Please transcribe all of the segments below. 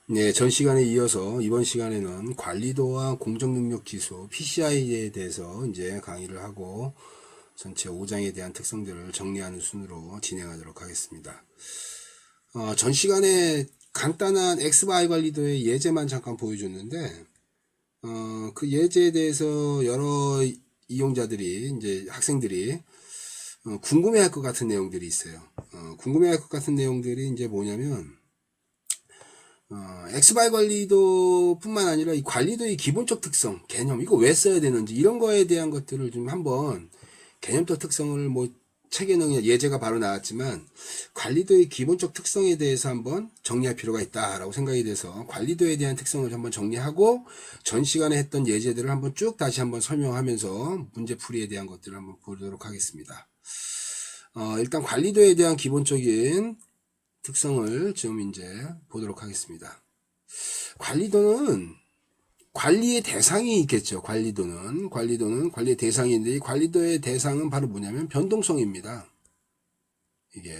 네, 전 시간에 이어서 이번 시간에는 관리도와 공정능력 지수 PCI에 대해서 이제 강의를 하고 전체 5장에 대한 특성들을 정리하는 순으로 진행하도록 하겠습니다. 전 시간에 간단한 XY 관리도의 예제만 잠깐 보여줬는데, 그 예제에 대해서 여러 이용자들이, 이제 학생들이 궁금해할 것 같은 내용들이 있어요. 궁금해할 것 같은 내용들이 이제 뭐냐면, 엑스바이 관리도 뿐만 아니라 이 관리도의 기본적 특성, 개념, 이거 왜 써야 되는지, 이런 거에 대한 것들을 좀 한번, 개념적 특성을 뭐, 책에는 예제가 바로 나왔지만, 관리도의 기본적 특성에 대해서 한번 정리할 필요가 있다라고 생각이 돼서, 관리도에 대한 특성을 한번 정리하고, 전 시간에 했던 예제들을 한번 쭉 다시 한번 설명하면서, 문제풀이에 대한 것들을 한번 보도록 하겠습니다. 일단 관리도에 대한 기본적인 특성을 좀 이제 보도록 하겠습니다. 관리도는 관리의 대상이 있겠죠. 관리도는 관리의 대상이 있는데, 이 관리도의 대상은 바로 뭐냐면 변동성입니다. 이게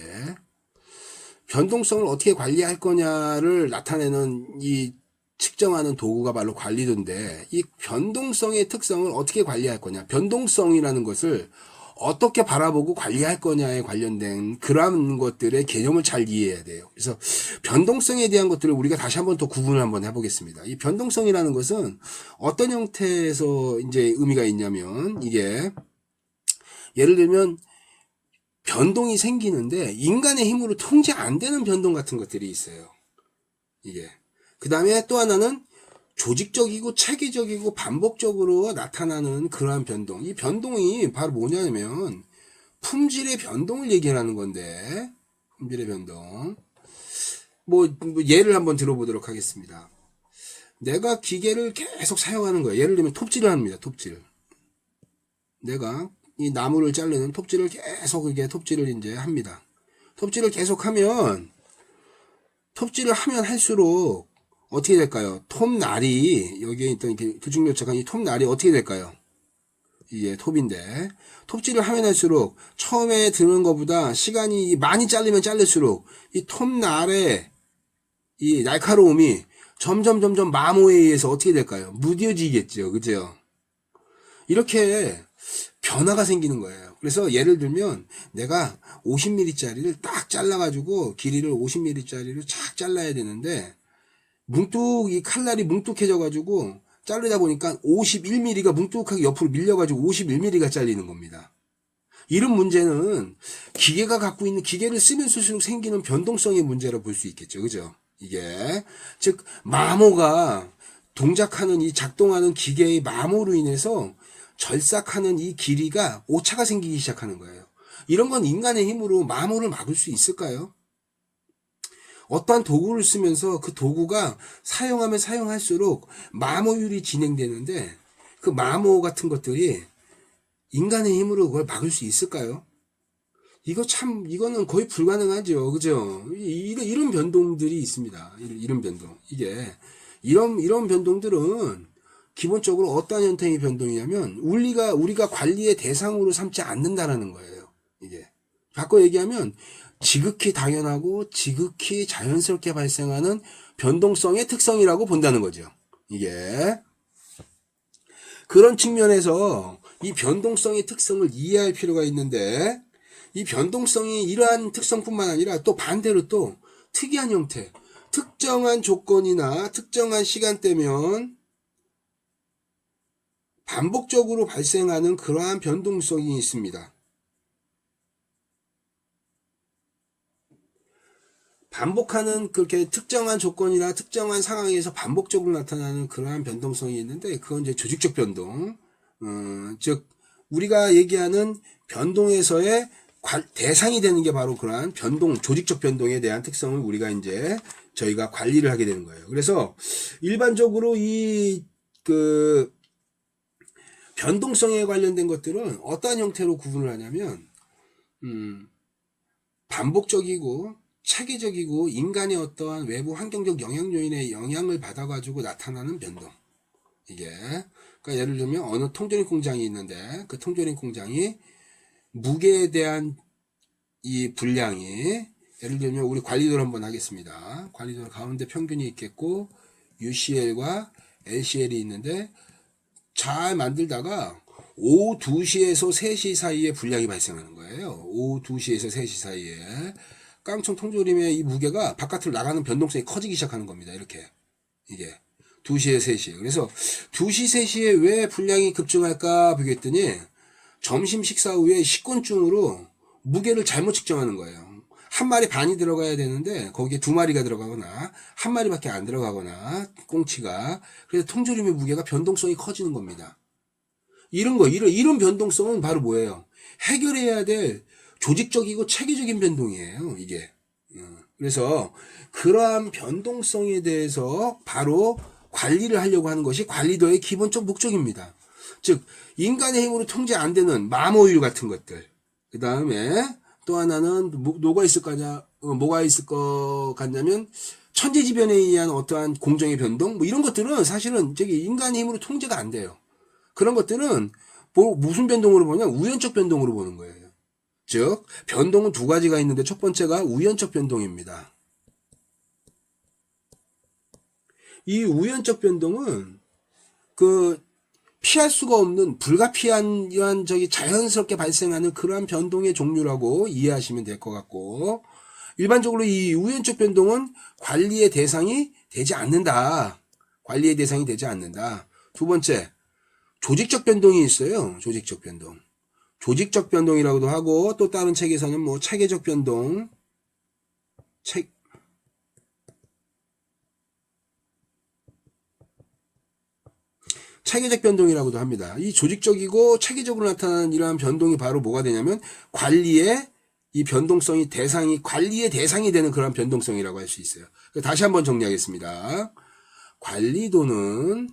변동성을 어떻게 관리할 거냐를 나타내는 이 측정하는 도구가 바로 관리도인데, 이 변동성의 특성을 어떻게 관리할 거냐, 변동성이라는 것을 어떻게 바라보고 관리할 거냐에 관련된 그러한 것들의 개념을 잘 이해해야 돼요. 그래서 변동성에 대한 것들을 우리가 다시 한번 또 구분을 한번 해보겠습니다. 이 변동성이라는 것은 어떤 형태에서 이제 의미가 있냐면, 이게 예를 들면 변동이 생기는데 인간의 힘으로 통제 안 되는 변동 같은 것들이 있어요. 이게. 그 다음에 또 하나는 조직적이고 체계적이고 반복적으로 나타나는 그러한 변동. 이 변동이 바로 뭐냐면 품질의 변동을 얘기하는 건데, 품질의 변동. 뭐 예를 한번 들어보도록 하겠습니다. 내가 기계를 계속 사용하는 거예요. 예를 들면 톱질을 합니다. 톱질. 내가 이 나무를 자르는 톱질을 계속 이게 톱질을 이제 합니다. 톱질을 계속 하면, 톱질을 하면 할수록 어떻게 될까요? 톱날이, 여기에 있던 교직묘착한 이 톱날이 어떻게 될까요? 이게 톱인데, 톱질을 하면 할수록 처음에 드는 것보다 시간이 많이 자르면 자를수록 이 톱날의 이 날카로움이 점점 마모에 의해서 어떻게 될까요? 무뎌지겠죠. 그죠? 이렇게 변화가 생기는 거예요. 그래서 예를 들면 내가 50mm짜리를 딱 잘라가지고 길이를 50mm짜리로 착 잘라야 되는데, 이 칼날이 뭉툭해져가지고 자르다 보니까 51mm가 뭉툭하게 옆으로 밀려가지고 51mm가 잘리는 겁니다. 이런 문제는 기계가 갖고 있는, 기계를 쓰면 쓸수록 생기는 변동성의 문제라 볼 수 있겠죠. 그죠? 이게 즉 마모가 동작하는, 이 작동하는 기계의 마모로 인해서 절삭하는 이 길이가 오차가 생기기 시작하는 거예요. 이런 건 인간의 힘으로 마모를 막을 수 있을까요? 어떠한 도구를 쓰면서 그 도구가 사용하면 사용할수록 마모율이 진행되는데, 그 마모 같은 것들이 인간의 힘으로 그걸 막을 수 있을까요? 이거는 거의 불가능하죠. 그죠? 이런 변동들이 있습니다. 이런 변동. 이런 변동들은 기본적으로 어떠한 형태의 변동이냐면, 우리가 관리의 대상으로 삼지 않는다라는 거예요. 이게. 바꿔 얘기하면, 지극히 당연하고 지극히 자연스럽게 발생하는 변동성의 특성이라고 본다는 거죠. 이게. 그런 측면에서 이 변동성의 특성을 이해할 필요가 있는데, 이 변동성이 이러한 특성뿐만 아니라 또 반대로 또 특이한 형태, 특정한 조건이나 특정한 시간대면 반복적으로 발생하는 그러한 변동성이 있습니다. 반복하는, 그렇게 특정한 조건이나 특정한 상황에서 반복적으로 나타나는 그러한 변동성이 있는데, 그건 이제 조직적 변동, 즉 우리가 얘기하는 변동에서의 대상이 되는 게 바로 그러한 변동, 조직적 변동에 대한 특성을 우리가 이제 저희가 관리를 하게 되는 거예요. 그래서 일반적으로 변동성에 관련된 것들은 어떠한 형태로 구분을 하냐면, 반복적이고 체계적이고 인간의 어떠한 외부 환경적 영향 요인에 영향을 받아가지고 나타나는 변동. 이게, 그러니까 예를 들면 어느 통조림 공장이 있는데, 그 통조림 공장이 무게에 대한 이 분량이 예를 들면 우리 관리도를 한번 하겠습니다. 관리도 가운데 평균이 있겠고 UCL과 LCL이 있는데 잘 만들다가 오후 2시에서 3시 사이에 불량이 발생하는 거예요. 오후 2시에서 3시 사이에 깡총 통조림의 이 무게가 바깥으로 나가는 변동성이 커지기 시작하는 겁니다. 이렇게 이게 2시에 3시. 그래서 2시 3시에 왜 불량이 급증할까 보겠더니 점심 식사 후에 식곤증으로 무게를 잘못 측정하는 거예요. 한 마리 반이 들어가야 되는데 거기에 2마리가 들어가거나 한 마리밖에 안 들어가거나 꽁치가, 그래서 통조림의 무게가 변동성이 커지는 겁니다. 이런 변동성은 바로 뭐예요? 해결해야 될 조직적이고 체계적인 변동이에요, 이게. 그래서 그러한 변동성에 대해서 바로 관리를 하려고 하는 것이 관리도의 기본적 목적입니다. 즉, 인간의 힘으로 통제 안 되는 맘오일 같은 것들. 그 다음에 또 하나는 뭐가 있을 것 같냐면 천재지변에 의한 어떠한 공정의 변동, 뭐 이런 것들은 사실은 인간의 힘으로 통제가 안 돼요. 그런 것들은 무슨 변동으로 보냐? 우연적 변동으로 보는 거예요. 즉, 변동은 두 가지가 있는데 첫 번째가 우연적 변동입니다. 이 우연적 변동은 피할 수가 없는 불가피한 자연스럽게 발생하는 그러한 변동의 종류라고 이해하시면 될 것 같고, 일반적으로 이 우연적 변동은 관리의 대상이 되지 않는다. 관리의 대상이 되지 않는다. 두 번째, 조직적 변동이 있어요. 조직적 변동. 조직적 변동이라고도 하고, 또 다른 책에서는 뭐 체계적 변동, 체계적 변동이라고도 합니다. 이 조직적이고 체계적으로 나타나는 이러한 변동이 바로 뭐가 되냐면 관리의 이 변동성이 관리의 대상이 되는 그런 변동성이라고 할 수 있어요. 다시 한번 정리하겠습니다. 관리도는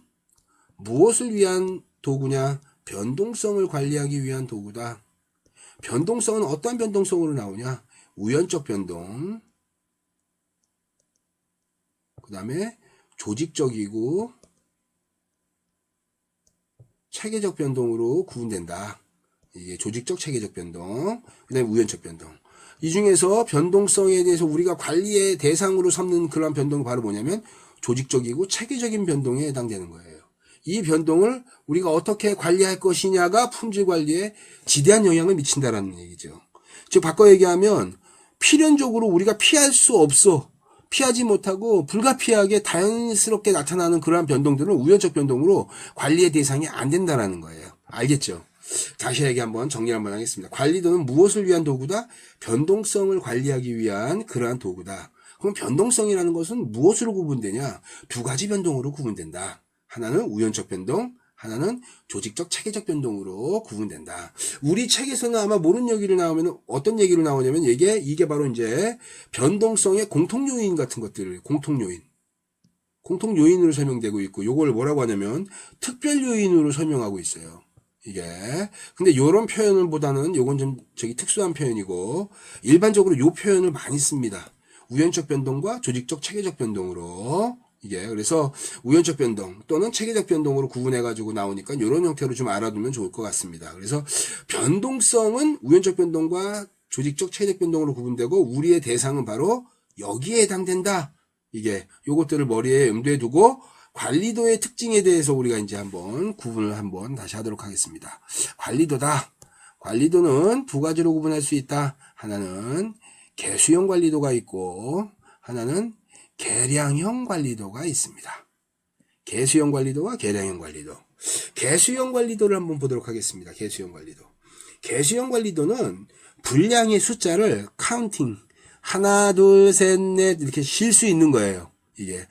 무엇을 위한 도구냐? 변동성을 관리하기 위한 도구다. 변동성은 어떤 변동성으로 나오냐? 우연적 변동, 그 다음에 조직적이고 체계적 변동으로 구분된다. 이게 조직적 체계적 변동, 그 다음에 우연적 변동. 이 중에서 변동성에 대해서 우리가 관리의 대상으로 삼는 그런 변동이 바로 뭐냐면 조직적이고 체계적인 변동에 해당되는 거예요. 이 변동을 우리가 어떻게 관리할 것이냐가 품질 관리에 지대한 영향을 미친다라는 얘기죠. 즉 바꿔 얘기하면 필연적으로 우리가 피하지 못하고 불가피하게 자연스럽게 나타나는 그러한 변동들은 우연적 변동으로 관리의 대상이 안 된다는 거예요. 알겠죠? 다시 얘기 한번 정리 한번 하겠습니다. 관리도는 무엇을 위한 도구다? 변동성을 관리하기 위한 그러한 도구다. 그럼 변동성이라는 것은 무엇으로 구분되냐? 두 가지 변동으로 구분된다. 하나는 우연적 변동, 하나는 조직적 체계적 변동으로 구분된다. 우리 책에서는 아마 모르는 얘기를 나오면 어떤 얘기를 나오냐면 이게 바로 이제 변동성의 공통 요인 같은 것들을 공통 요인으로 설명되고 있고, 요걸 뭐라고 하냐면 특별 요인으로 설명하고 있어요. 이게 근데 요런 표현보다는 요건 좀 특수한 표현이고, 일반적으로 요 표현을 많이 씁니다. 우연적 변동과 조직적 체계적 변동으로. 이게 그래서 우연적 변동 또는 체계적 변동으로 구분해가지고 나오니까 이런 형태로 좀 알아두면 좋을 것 같습니다. 그래서 변동성은 우연적 변동과 조직적 체계적 변동으로 구분되고, 우리의 대상은 바로 여기에 해당된다. 이게 요것들을 머리에 염두에 두고 관리도의 특징에 대해서 우리가 이제 한번 구분을 다시 하도록 하겠습니다. 관리도다. 관리도는 두 가지로 구분할 수 있다. 하나는 개수형 관리도가 있고, 하나는 계량형 관리도가 있습니다. 개수형 관리도와 계량형 관리도. 개수형 관리도를 한번 보도록 하겠습니다. 개수형 관리도. 개수형 관리도는 분량의 숫자를 카운팅, 하나, 둘, 셋, 넷 이렇게 실 수 있는 거예요. 이게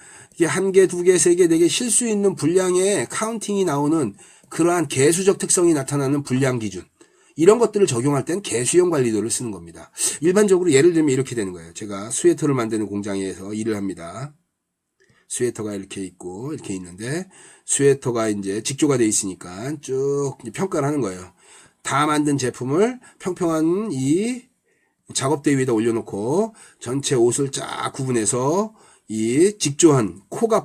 한 개, 두 개, 세 개, 네 개 실 수 있는 분량의 카운팅이 나오는 그러한 개수적 특성이 나타나는 분량 기준. 이런 것들을 적용할 땐 개수형 관리도를 쓰는 겁니다. 일반적으로 예를 들면 이렇게 되는 거예요. 제가 스웨터를 만드는 공장에서 일을 합니다. 스웨터가 이렇게 있고 이렇게 있는데, 스웨터가 이제 직조가 돼 있으니까 쭉 평가를 하는 거예요. 다 만든 제품을 평평한 이 작업대 위에다 올려놓고 전체 옷을 쫙 구분해서 이 직조한 코가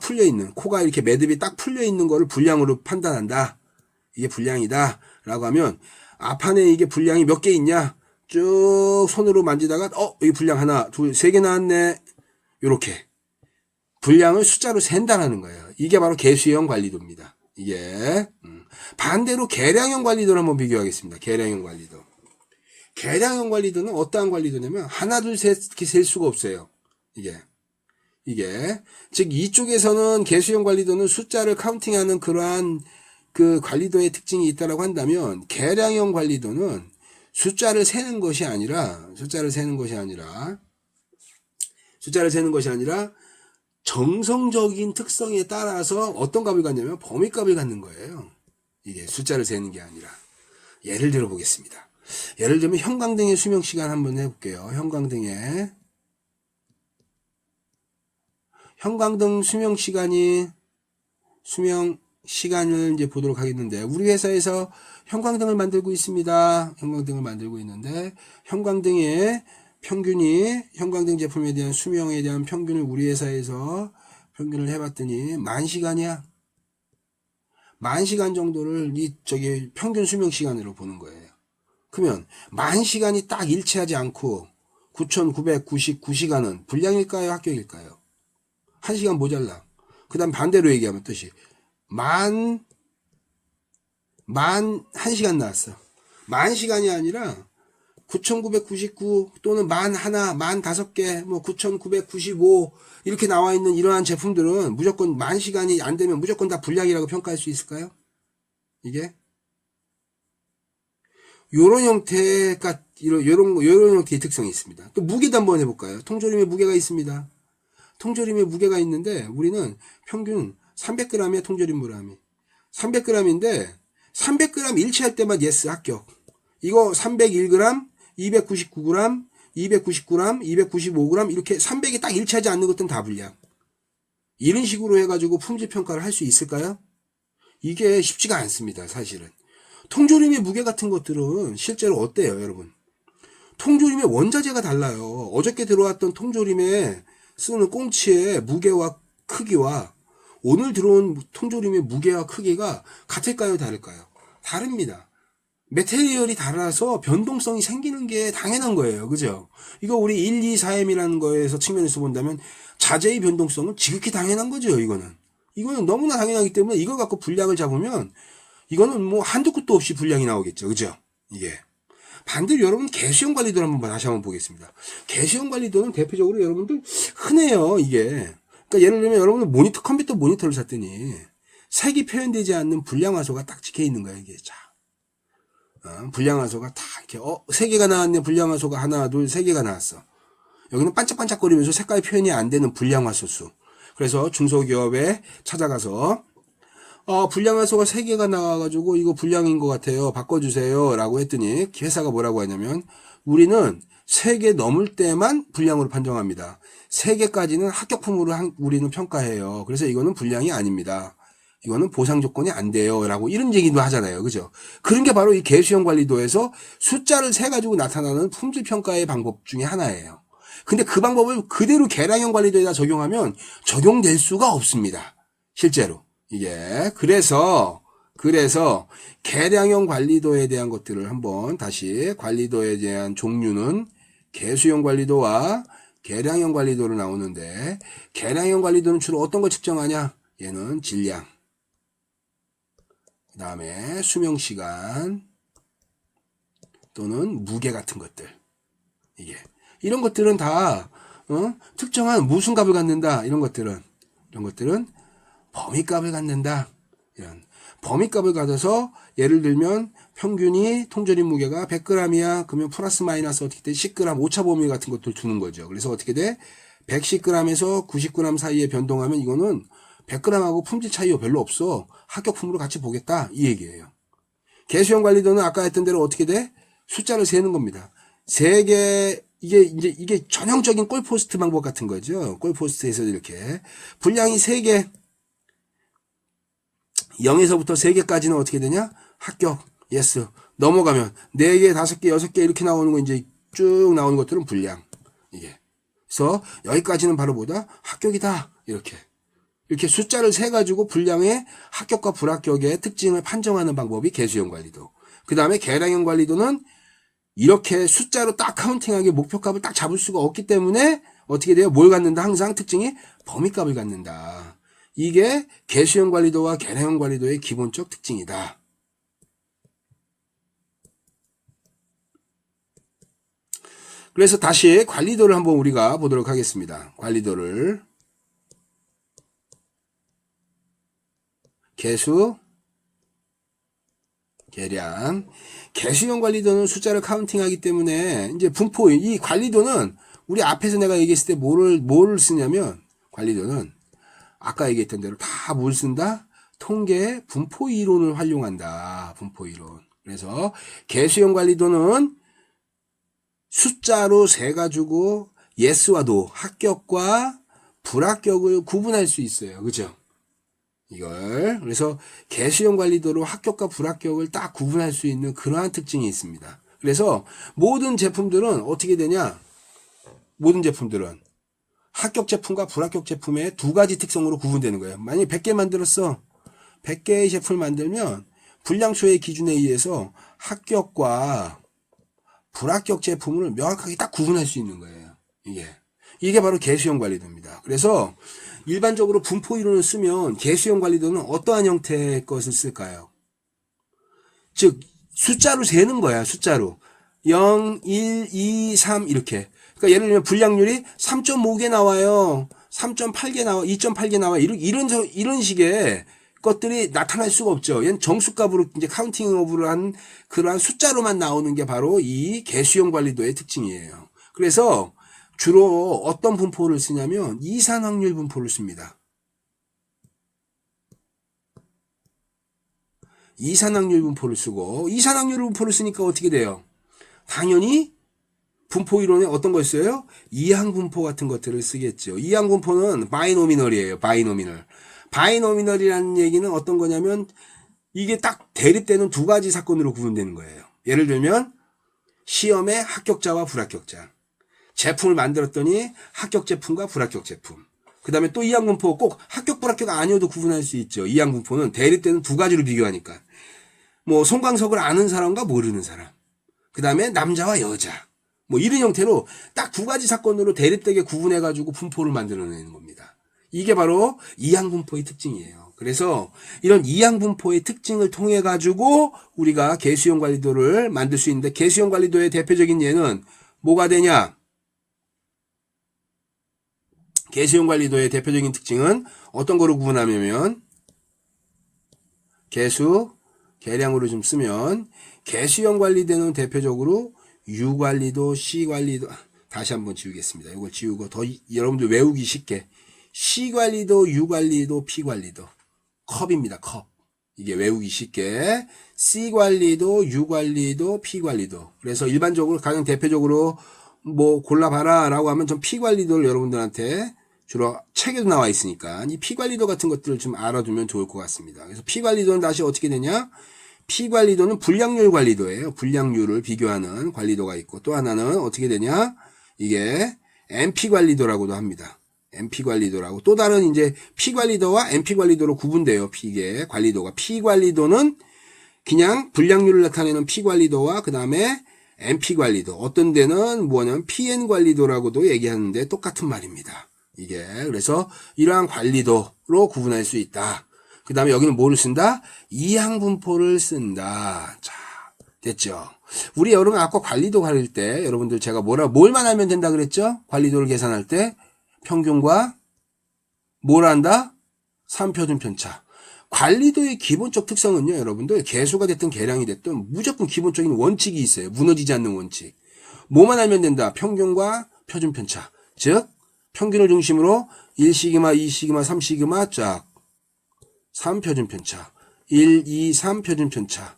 이렇게 매듭이 딱 풀려 있는 거를 분량으로 판단한다. 이게 분량이다 라고 하면 앞판에 이게 분량이 몇 개 있냐? 쭉 손으로 만지다가 여기 분량 하나, 둘, 세 개 나왔네. 요렇게 분량을 숫자로 센다는 거예요. 이게 바로 개수형 관리도입니다. 이게 반대로 계량형 관리도를 한번 비교하겠습니다. 계량형 관리도. 계량형 관리도는 어떠한 관리도냐면 하나, 둘, 셋 이렇게 셀 수가 없어요. 이게 즉 이쪽에서는 개수형 관리도는 숫자를 카운팅하는 그러한 그 관리도의 특징이 있다라고 한다면 계량형 관리도는 숫자를 세는 것이 아니라 정성적인 특성에 따라서 어떤 값을 갖냐면 범위값을 갖는 거예요. 이게 숫자를 세는 게 아니라. 예를 들어 보겠습니다. 예를 들면 형광등의 수명 시간 한번 해볼게요. 형광등 수명 시간을 이제 보도록 하겠는데, 우리 회사에서 형광등을 만들고 있습니다. 형광등의 평균이, 형광등 제품에 대한 수명에 대한 평균을 우리 회사에서 평균을 해봤더니 10,000시간이야. 10,000시간 정도를 평균 수명 시간으로 보는 거예요. 그러면 10,000시간이 딱 일치하지 않고 9,999시간은 불량일까요? 합격일까요? 1시간 모자라. 그 다음 반대로 얘기하면 뜻이 1시간 나왔어. 10,000시간이 아니라 9,999 또는 11,000, 15개, 9,995 이렇게 나와 있는 이러한 제품들은 무조건 10,000시간이 안 되면 무조건 다 불량이라고 평가할 수 있을까요? 이게 요런 형태의 특성이 있습니다. 또 무게도 한번 해볼까요? 통조림의 무게가 있습니다. 통조림의 무게가 있는데 우리는 평균 300g이야. 통조림 무람이 300g인데 300g 일치할 때만 예스 합격. 이거 301g, 299g, 299g, 295g 이렇게 300이 딱 일치하지 않는 것들은 다 불량. 이런 식으로 해가지고 품질 평가를 할 수 있을까요? 이게 쉽지가 않습니다. 사실은. 통조림의 무게 같은 것들은 실제로 어때요, 여러분? 통조림의 원자재가 달라요. 어저께 들어왔던 통조림에 쓰는 꽁치의 무게와 크기와 오늘 들어온 통조림의 무게와 크기가 같을까요, 다를까요? 다릅니다. 메테리얼이 달라서 변동성이 생기는 게 당연한 거예요. 그죠? 이거 우리 1, 2, 4M이라는 거에서 측면에서 본다면 자재의 변동성은 지극히 당연한 거죠, 이거는. 이거는 너무나 당연하기 때문에 이걸 갖고 분량을 잡으면 이거는 뭐 한도 끝도 없이 분량이 나오겠죠. 그죠? 이게. 반대로 여러분 개수형 관리도를 다시 한번 보겠습니다. 개수형 관리도는 대표적으로 여러분들 흔해요, 이게. 그러니까 예를 들면 여러분들 컴퓨터 모니터를 샀더니 색이 표현되지 않는 불량화소가 딱 찍혀 있는 거야, 이게. 자. 불량화소가 다 이렇게, 3개가 나왔네. 불량화소가 하나, 둘, 3개가 나왔어. 여기는 반짝반짝거리면서 색깔 표현이 안 되는 불량화소 수. 그래서 중소기업에 찾아가서, 불량화소가 3개가 나와가지고 이거 불량인 것 같아요. 바꿔주세요. 라고 했더니 회사가 뭐라고 하냐면 우리는 3개 넘을 때만 불량으로 판정합니다. 3개까지는 합격품으로 우리는 평가해요. 그래서 이거는 불량이 아닙니다. 이거는 보상 조건이 안 돼요. 라고 이런 얘기도 하잖아요. 그죠? 그런 게 바로 이 개수형 관리도에서 숫자를 세가지고 나타나는 품질 평가의 방법 중에 하나예요. 근데 그 방법을 그대로 계량형 관리도에다 적용하면 적용될 수가 없습니다. 실제로. 이게. 그래서 계량형 관리도에 대한 것들을 한번 다시 관리도에 대한 종류는 개수형 관리도와 계량형 관리도로 나오는데 계량형 관리도는 주로 어떤 걸 측정하냐? 얘는 질량. 그 다음에 수명시간 또는 무게 같은 것들. 이게. 이런 것들은 다, 특정한 무슨 값을 갖는다. 이런 것들은 범위값을 갖는다. 이런. 범위값을 가져서 예를 들면 평균이 통조림 무게가 100g이야. 그러면 플러스 마이너스 어떻게 돼? 10g 오차 범위 같은 것들 두는 거죠. 그래서 어떻게 돼? 110g에서 90g 사이에 변동하면 이거는 100g하고 품질 차이가 별로 없어. 합격품으로 같이 보겠다. 이 얘기예요. 개수형 관리도는 아까 했던 대로 어떻게 돼? 숫자를 세는 겁니다. 3개, 이게 전형적인 골포스트 방법 같은 거죠. 골포스트에서 이렇게. 분량이 3개. 0에서부터 3개까지는 어떻게 되냐? 합격. 예스. 넘어가면 4개, 5개, 6개 이렇게 나오는 거 이제 쭉 나오는 것들은 불량. 이게. 그래서 여기까지는 바로 뭐다? 합격이다. 이렇게 숫자를 세가지고 분량의 합격과 불합격의 특징을 판정하는 방법이 개수형 관리도. 그 다음에 계량형 관리도는 이렇게 숫자로 딱 카운팅하게 목표값을 딱 잡을 수가 없기 때문에 어떻게 돼요? 뭘 갖는다? 항상 특징이 범위값을 갖는다. 이게 개수형 관리도와 계량형 관리도의 기본적 특징이다. 그래서 다시 관리도를 한번 우리가 보도록 하겠습니다. 관리도를 개수, 계량. 개수형 관리도는 숫자를 카운팅하기 때문에 이제 분포, 이 관리도는 우리 앞에서 내가 얘기했을 때 뭐를 쓰냐면 관리도는 아까 얘기했던 대로 다 뭘 쓴다? 통계 분포 이론을 활용한다. 분포 이론. 그래서 개수형 관리도는 숫자로 세가지고 yes와 no, 합격과 불합격을 구분할 수 있어요. 그죠? 이걸. 그래서 개수형 관리도로 합격과 불합격을 딱 구분할 수 있는 그러한 특징이 있습니다. 그래서 모든 제품들은 어떻게 되냐? 모든 제품들은 합격 제품과 불합격 제품의 두 가지 특성으로 구분되는 거예요. 만약에 100개 만들었어. 100개의 제품을 만들면 분량수의 기준에 의해서 합격과 불합격 제품을 명확하게 딱 구분할 수 있는 거예요. 이게 바로 개수형 관리도입니다. 그래서 일반적으로 분포 이론을 쓰면 개수형 관리도는 어떠한 형태의 것을 쓸까요? 즉 숫자로 세는 거야. 숫자로 0, 1, 2, 3 이렇게. 그러니까 예를 들면 분량률이 3.5개 나와요. 3.8개 나와, 2.8개 나와. 이런 식의 것들이 나타날 수가 없죠. 얘는 정수값으로 이제 카운팅업을 한 그러한 숫자로만 나오는 게 바로 이 개수형 관리도의 특징이에요. 그래서 주로 어떤 분포를 쓰냐면 이산확률 분포를 씁니다. 이산확률 분포를 쓰고, 이산확률 분포를 쓰니까 어떻게 돼요? 당연히 분포 이론에 어떤 거 있어요? 이항분포 같은 것들을 쓰겠죠. 이항분포는 바이노미널이에요. 바이노미널. 바이노미널이라는 얘기는 어떤 거냐면 이게 딱 대립되는 두 가지 사건으로 구분되는 거예요. 예를 들면 시험의 합격자와 불합격자. 제품을 만들었더니 합격 제품과 불합격 제품. 그 다음에 또 이항분포 꼭 합격 불합격 아니어도 구분할 수 있죠. 이항분포는 대립되는 두 가지로 비교하니까. 뭐 송광석을 아는 사람과 모르는 사람. 그 다음에 남자와 여자. 뭐 이런 형태로 딱 두 가지 사건으로 대립되게 구분해가지고 분포를 만들어내는 겁니다. 이게 바로 이항분포의 특징이에요. 그래서 이런 이항분포의 특징을 통해 가지고 우리가 개수형 관리도를 만들 수 있는데, 개수형 관리도의 대표적인 예는 뭐가 되냐? 개수형 관리도의 대표적인 특징은 어떤 거로 구분하냐면 개수, 계량으로 좀 쓰면 개수형 관리도는 대표적으로 U 관리도, C 관리도, 다시 한번 지우겠습니다. 이걸 지우고 더 여러분들 외우기 쉽게 C 관리도, U 관리도, P 관리도. 컵입니다. 컵. 이게 외우기 쉽게 C 관리도, U 관리도, P 관리도. 그래서 일반적으로 가장 대표적으로 뭐 골라봐라 라고 하면 전 P 관리도를 여러분들한테 주로 책에도 나와 있으니까 이 P 관리도 같은 것들을 좀 알아두면 좋을 것 같습니다. 그래서 P 관리도는 다시 어떻게 되냐? P 관리도는 분량률 관리도예요. 분량률을 비교하는 관리도가 있고, 또 하나는 어떻게 되냐? 이게 MP 관리도라고도 합니다. MP 관리도라고. 또 다른 이제 P 관리도와 MP 관리도로 구분돼요. 이게 관리도가. P 관리도는 그냥 분량률을 나타내는 P 관리도와 그 다음에 MP 관리도. 어떤 데는 뭐냐면 PN 관리도라고도 얘기하는데 똑같은 말입니다. 이게. 그래서 이러한 관리도로 구분할 수 있다. 그 다음에 여기는 뭐를 쓴다? 이항분포를 쓴다. 자, 됐죠? 우리 여러분 아까 관리도 가릴 때 여러분들 제가 뭘만 하면 된다 그랬죠? 관리도를 계산할 때 평균과 뭘 한다? 3표준 편차. 관리도의 기본적 특성은요, 여러분들 개수가 됐든 계량이 됐든 무조건 기본적인 원칙이 있어요. 무너지지 않는 원칙. 뭐만 알면 된다? 평균과 표준 편차. 즉 평균을 중심으로 1시그마, 2시그마, 3시그마 쫙 3표준 편차. 1, 2, 3표준 편차.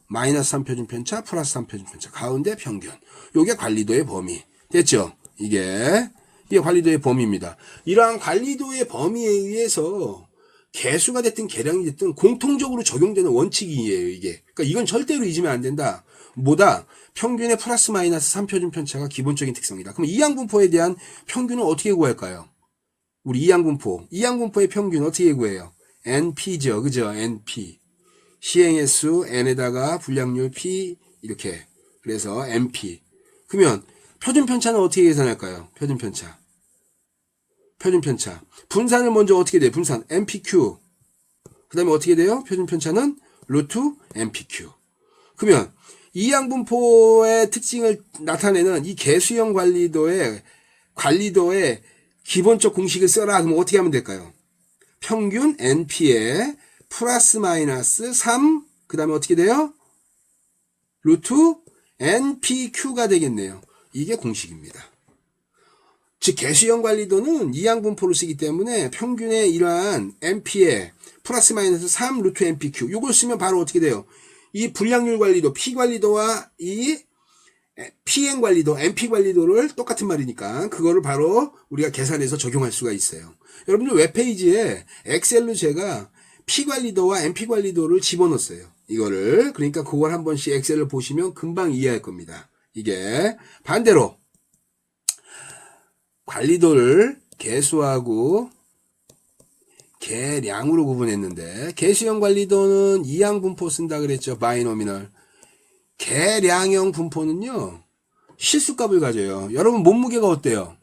마이너스 3표준 편차, 플러스 3표준 편차. 가운데 평균. 요게 관리도의 범위. 됐죠? 이게 관리도의 범위입니다. 이러한 관리도의 범위에 의해서 개수가 됐든 계량이 됐든 공통적으로 적용되는 원칙이에요, 이게. 그러니까 이건 절대로 잊으면 안 된다. 뭐다? 평균의 플러스 마이너스 3표준 편차가 기본적인 특성이다. 그럼 이항분포에 대한 평균은 어떻게 구할까요? 우리 이항분포의 평균 어떻게 구해요? NP죠. 그죠? NP. 시행의 수 N에다가 분량률 P 이렇게. 그래서 MP. 그러면 표준편차는 어떻게 계산할까요? 표준편차. 분산을 먼저 어떻게 돼요? 분산 MPQ. 그 다음에 어떻게 돼요? 표준편차는 루트 MPQ. 그러면 이항분포의 특징을 나타내는 이 개수형 관리도의 기본적 공식을 써라. 그럼 어떻게 하면 될까요? 평균 NP에 플러스 마이너스 3, 그 다음에 어떻게 돼요? 루트 NPQ가 되겠네요. 이게 공식입니다. 즉 개수형 관리도는 이항분포를 쓰기 때문에 평균의 이러한 NP에 플러스 마이너스 3 루트 NPQ 이걸 쓰면 바로 어떻게 돼요? 이 불량률 관리도 P 관리도와 이 PM 관리도 NP 관리도를 똑같은 말이니까 그거를 바로 우리가 계산해서 적용할 수가 있어요. 여러분들 웹페이지에 엑셀로 제가 P 관리도와 NP 관리도를 집어넣었어요. 이거를 그러니까 그걸 한 번씩 엑셀을 보시면 금방 이해할 겁니다. 이게 반대로 관리도를 개수하고 개량으로 구분했는데 개수형 관리도는 이항분포 쓴다 그랬죠. 바이노미널. 개량형 분포는요. 실수값을 가져요. 여러분 몸무게가 어때요?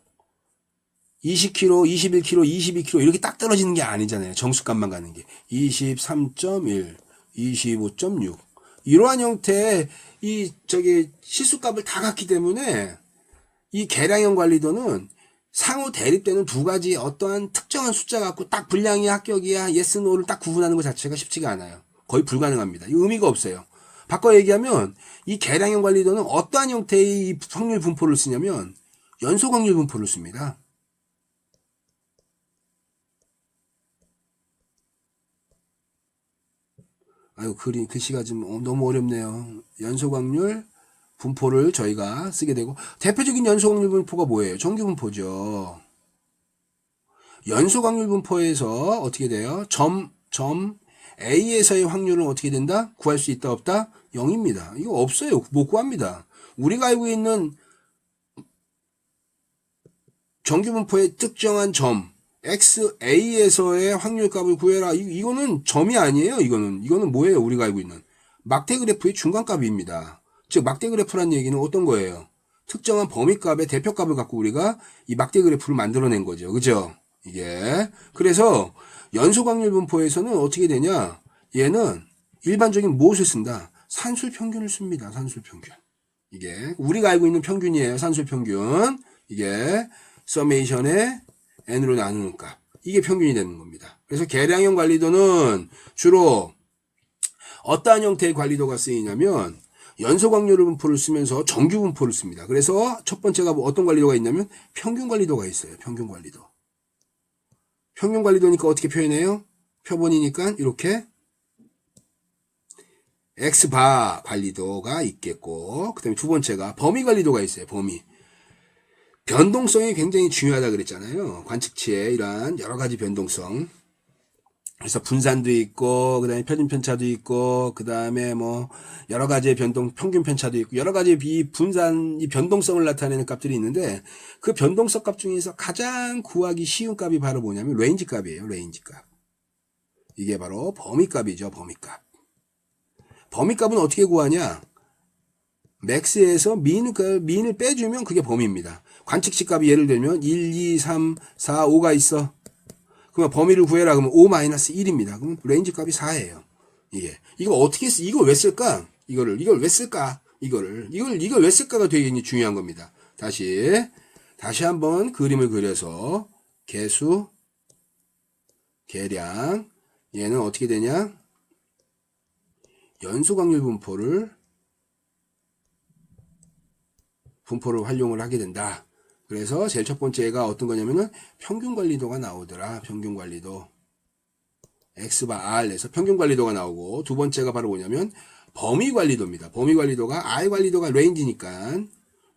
20kg, 21kg, 22kg 이렇게 딱 떨어지는 게 아니잖아요. 정수값만 가는 게. 23.1, 25.6 이러한 형태의 실수값을 다 갖기 때문에 이 개량형 관리도는 상호 대립되는 두 가지 어떠한 특정한 숫자 갖고 딱 분량이야 합격이야 yes no를 딱 구분하는 것 자체가 쉽지가 않아요. 거의 불가능합니다. 이 의미가 없어요. 바꿔 얘기하면 이 개량형 관리도는 어떠한 형태의 이 확률 분포를 쓰냐면 연속 확률 분포를 씁니다. 아유 글씨가 좀 너무 어렵네요. 연속 확률 분포를 저희가 쓰게 되고 대표적인 연속 확률 분포가 뭐예요? 정규 분포죠. 연속 확률 분포에서 어떻게 돼요? 점 A에서의 확률은 어떻게 된다? 구할 수 있다 없다? 0입니다. 이거 없어요. 못 구합니다. 우리가 알고 있는 정규 분포의 특정한 점 XA에서의 확률값을 구해라. 이거는 점이 아니에요. 이거는 뭐예요? 우리가 알고 있는 막대 그래프의 중간값입니다. 즉 막대 그래프란 얘기는 어떤 거예요? 특정한 범위값의 대표값을 갖고 우리가 이 막대 그래프를 만들어낸 거죠. 그죠? 이게 그래서 연속 확률 분포에서는 어떻게 되냐? 얘는 일반적인 무엇을 쓴다? 산술 평균을 씁니다. 산술 평균. 이게 우리가 알고 있는 평균이에요. 산술 평균. 이게 서메이션의 n으로 나누는 값. 이게 평균이 되는 겁니다. 그래서 개량형 관리도는 주로 어떠한 형태의 관리도가 쓰이냐면 연속 확률 분포를 쓰면서 정규 분포를 씁니다. 그래서 첫 번째가 어떤 관리도가 있냐면 평균 관리도가 있어요. 평균 관리도. 평균 관리도니까 어떻게 표현해요? 표본이니까 이렇게 X바 관리도가 있겠고 그 다음에 두 번째가 범위 관리도가 있어요. 범위. 변동성이 굉장히 중요하다 그랬잖아요. 관측치의 이러한 여러 가지 변동성. 그래서 분산도 있고, 그 다음에 표준편차도 있고, 그 다음에 뭐, 여러 가지의 평균편차도 있고, 여러 가지 이 변동성을 나타내는 값들이 있는데, 그 변동성 값 중에서 가장 구하기 쉬운 값이 바로 뭐냐면, 레인지 값이에요, 레인지 값. 이게 바로 범위값이죠, 범위값. 범위값은 어떻게 구하냐? 맥스에서 민을 빼주면 그게 범위입니다. 관측치 값이 예를 들면 1, 2, 3, 4, 5가 있어. 그러면 범위를 구해라 그러면 5-1입니다. 그럼 레인지 값이 4예요. 이거 어떻게 이걸 왜 쓸까? 이걸 왜 쓸까? 이걸 왜 쓸까가 되게 중요한 겁니다. 다시 한번 그림을 그려서 개수, 개량 얘는 어떻게 되냐? 연속 확률 분포를 활용을 하게 된다. 그래서 제일 첫 번째가 어떤 거냐면은 평균 관리도가 나오더라. 평균 관리도. X바 R에서 평균 관리도가 나오고 두 번째가 바로 뭐냐면 범위 관리도입니다. 범위 관리도가 R 관리도가 레인지니까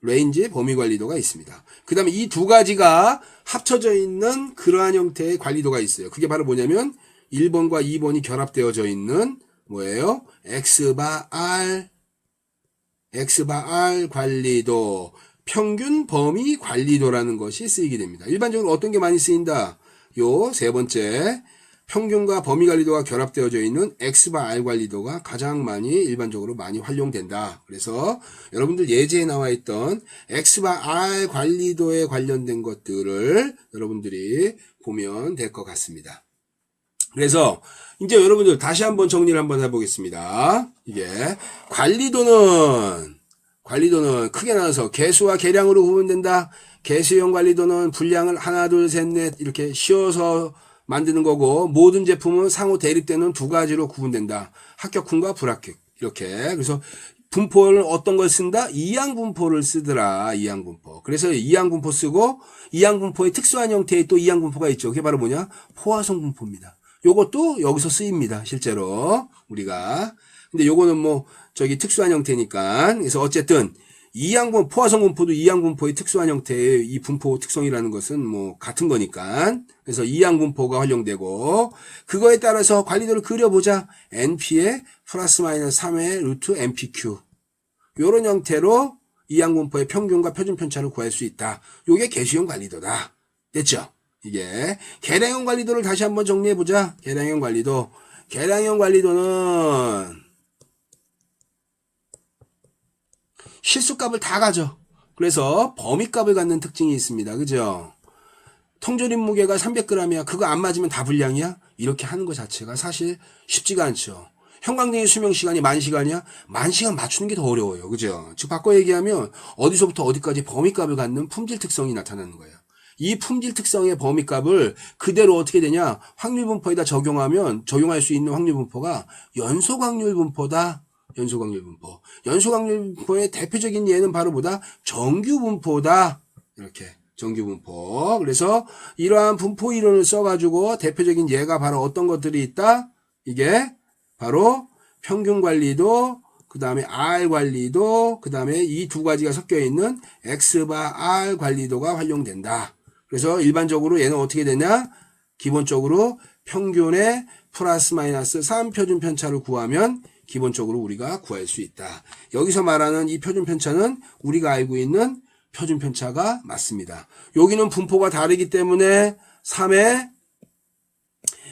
레인지에 범위 관리도가 있습니다. 그 다음에 이 두 가지가 합쳐져 있는 그러한 형태의 관리도가 있어요. 그게 바로 뭐냐면 1번과 2번이 결합되어져 있는 뭐예요? X바 R 관리도. 평균 범위 관리도라는 것이 쓰이게 됩니다. 일반적으로 어떤 게 많이 쓰인다? 요 세 번째 평균과 범위 관리도가 결합되어져 있는 X바 R 관리도가 가장 많이 일반적으로 많이 활용된다. 그래서 여러분들 예제에 나와 있던 X바 R 관리도에 관련된 것들을 여러분들이 보면 될 것 같습니다. 그래서 이제 여러분들 다시 한번 정리를 한번 해보겠습니다. 이게 관리도는 크게 나눠서 개수와 개량으로 구분된다. 개수형 관리도는 분량을 하나, 둘, 셋, 넷 이렇게 씌워서 만드는 거고, 모든 제품은 상호 대립되는 두 가지로 구분된다. 합격훈과 불합격. 이렇게. 그래서 분포를 어떤 걸 쓴다? 이항분포를 쓰더라. 이항분포. 그래서 이항분포 쓰고, 이항분포의 특수한 형태의 또 이항분포가 있죠. 그게 바로 뭐냐? 포화성 분포입니다. 요것도 여기서 쓰입니다. 실제로. 우리가. 근데 요거는 특수한 형태니까. 그래서 어쨌든, 포화성 분포도 이항분포의 특수한 형태의 이 분포 특성이라는 것은 같은 거니까. 그래서 이항분포가 활용되고, 그거에 따라서 관리도를 그려보자. NP의 플러스 마이너스 3의 루트 NPQ. 요런 형태로 이항분포의 평균과 표준 편차를 구할 수 있다. 요게 개수형 관리도다. 됐죠? 이게. 계량형 관리도를 다시 한번 정리해보자. 계량형 관리도는, 실수값을 다 가져. 그래서 범위값을 갖는 특징이 있습니다. 그죠? 통조림 무게가 300g이야. 그거 안 맞으면 다 불량이야? 이렇게 하는 것 자체가 사실 쉽지가 않죠. 형광등의 수명시간이 10,000시간이야? 10,000시간 맞추는 게 더 어려워요. 그죠? 즉 바꿔 얘기하면 어디서부터 어디까지 범위값을 갖는 품질 특성이 나타나는 거예요. 이 품질 특성의 범위값을 그대로 어떻게 되냐? 확률분포에다 적용할 수 있는 확률분포가 연소확률분포다. 연소확률분포의 대표적인 예는 바로 뭐다? 정규분포다. 이렇게. 정규분포. 그래서 이러한 분포 이론을 써가지고 대표적인 예가 바로 어떤 것들이 있다? 이게 바로 평균관리도, 그 다음에 R관리도, 그 다음에 이 두 가지가 섞여 있는 X바 R 관리도가 활용된다. 그래서 일반적으로 얘는 어떻게 되냐? 기본적으로 평균의 플러스 마이너스 3 표준 편차를 구하면 기본적으로 우리가 구할 수 있다. 여기서 말하는 이 표준 편차는 우리가 알고 있는 표준 편차가 맞습니다. 여기는 분포가 다르기 때문에 3의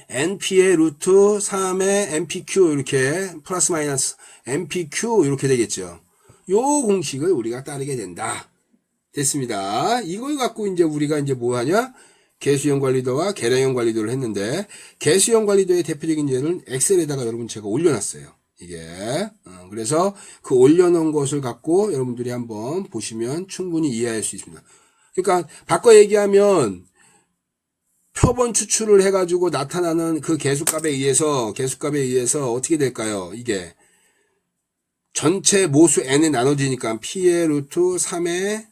NP의 루트 3의 NPQ 이렇게 플러스 마이너스 NPQ 이렇게 되겠죠. 요 공식을 우리가 따르게 된다. 됐습니다. 이걸 갖고 이제 우리가 뭐 하냐? 개수형 관리도와 계량형 관리도를 했는데, 개수형 관리도의 대표적인 예는 엑셀에다가 여러분 제가 올려놨어요. 이게. 그래서 그 올려놓은 것을 갖고 여러분들이 한번 보시면 충분히 이해할 수 있습니다. 그러니까 바꿔 얘기하면 표본 추출을 해가지고 나타나는 그 개수값에 의해서 어떻게 될까요? 이게 전체 모수 n에 나눠지니까 p의 루트 3의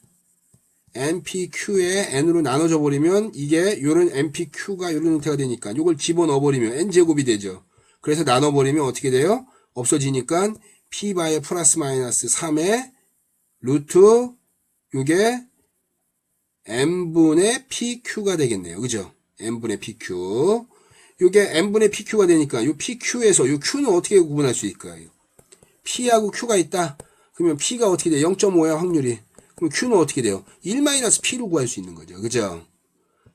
npq의 n으로 나눠져 버리면 이게 요런 npq가 요런 형태가 되니까 요걸 집어넣어 버리면 n제곱이 되죠. 그래서 나눠 버리면 어떻게 돼요? 없어지니까 p바의 플러스 마이너스 3의 루트 요게 n분의 pq가 되겠네요. 그죠? n분의 pq. 요게 n분의 pq가 되니까 요 pq에서 요 q는 어떻게 구분할 수 있을까요? p하고 q가 있다. 그러면 p가 어떻게 돼요? 0.5야 확률이. 그럼 q는 어떻게 돼요? 1-p로 구할 수 있는 거죠. 그죠?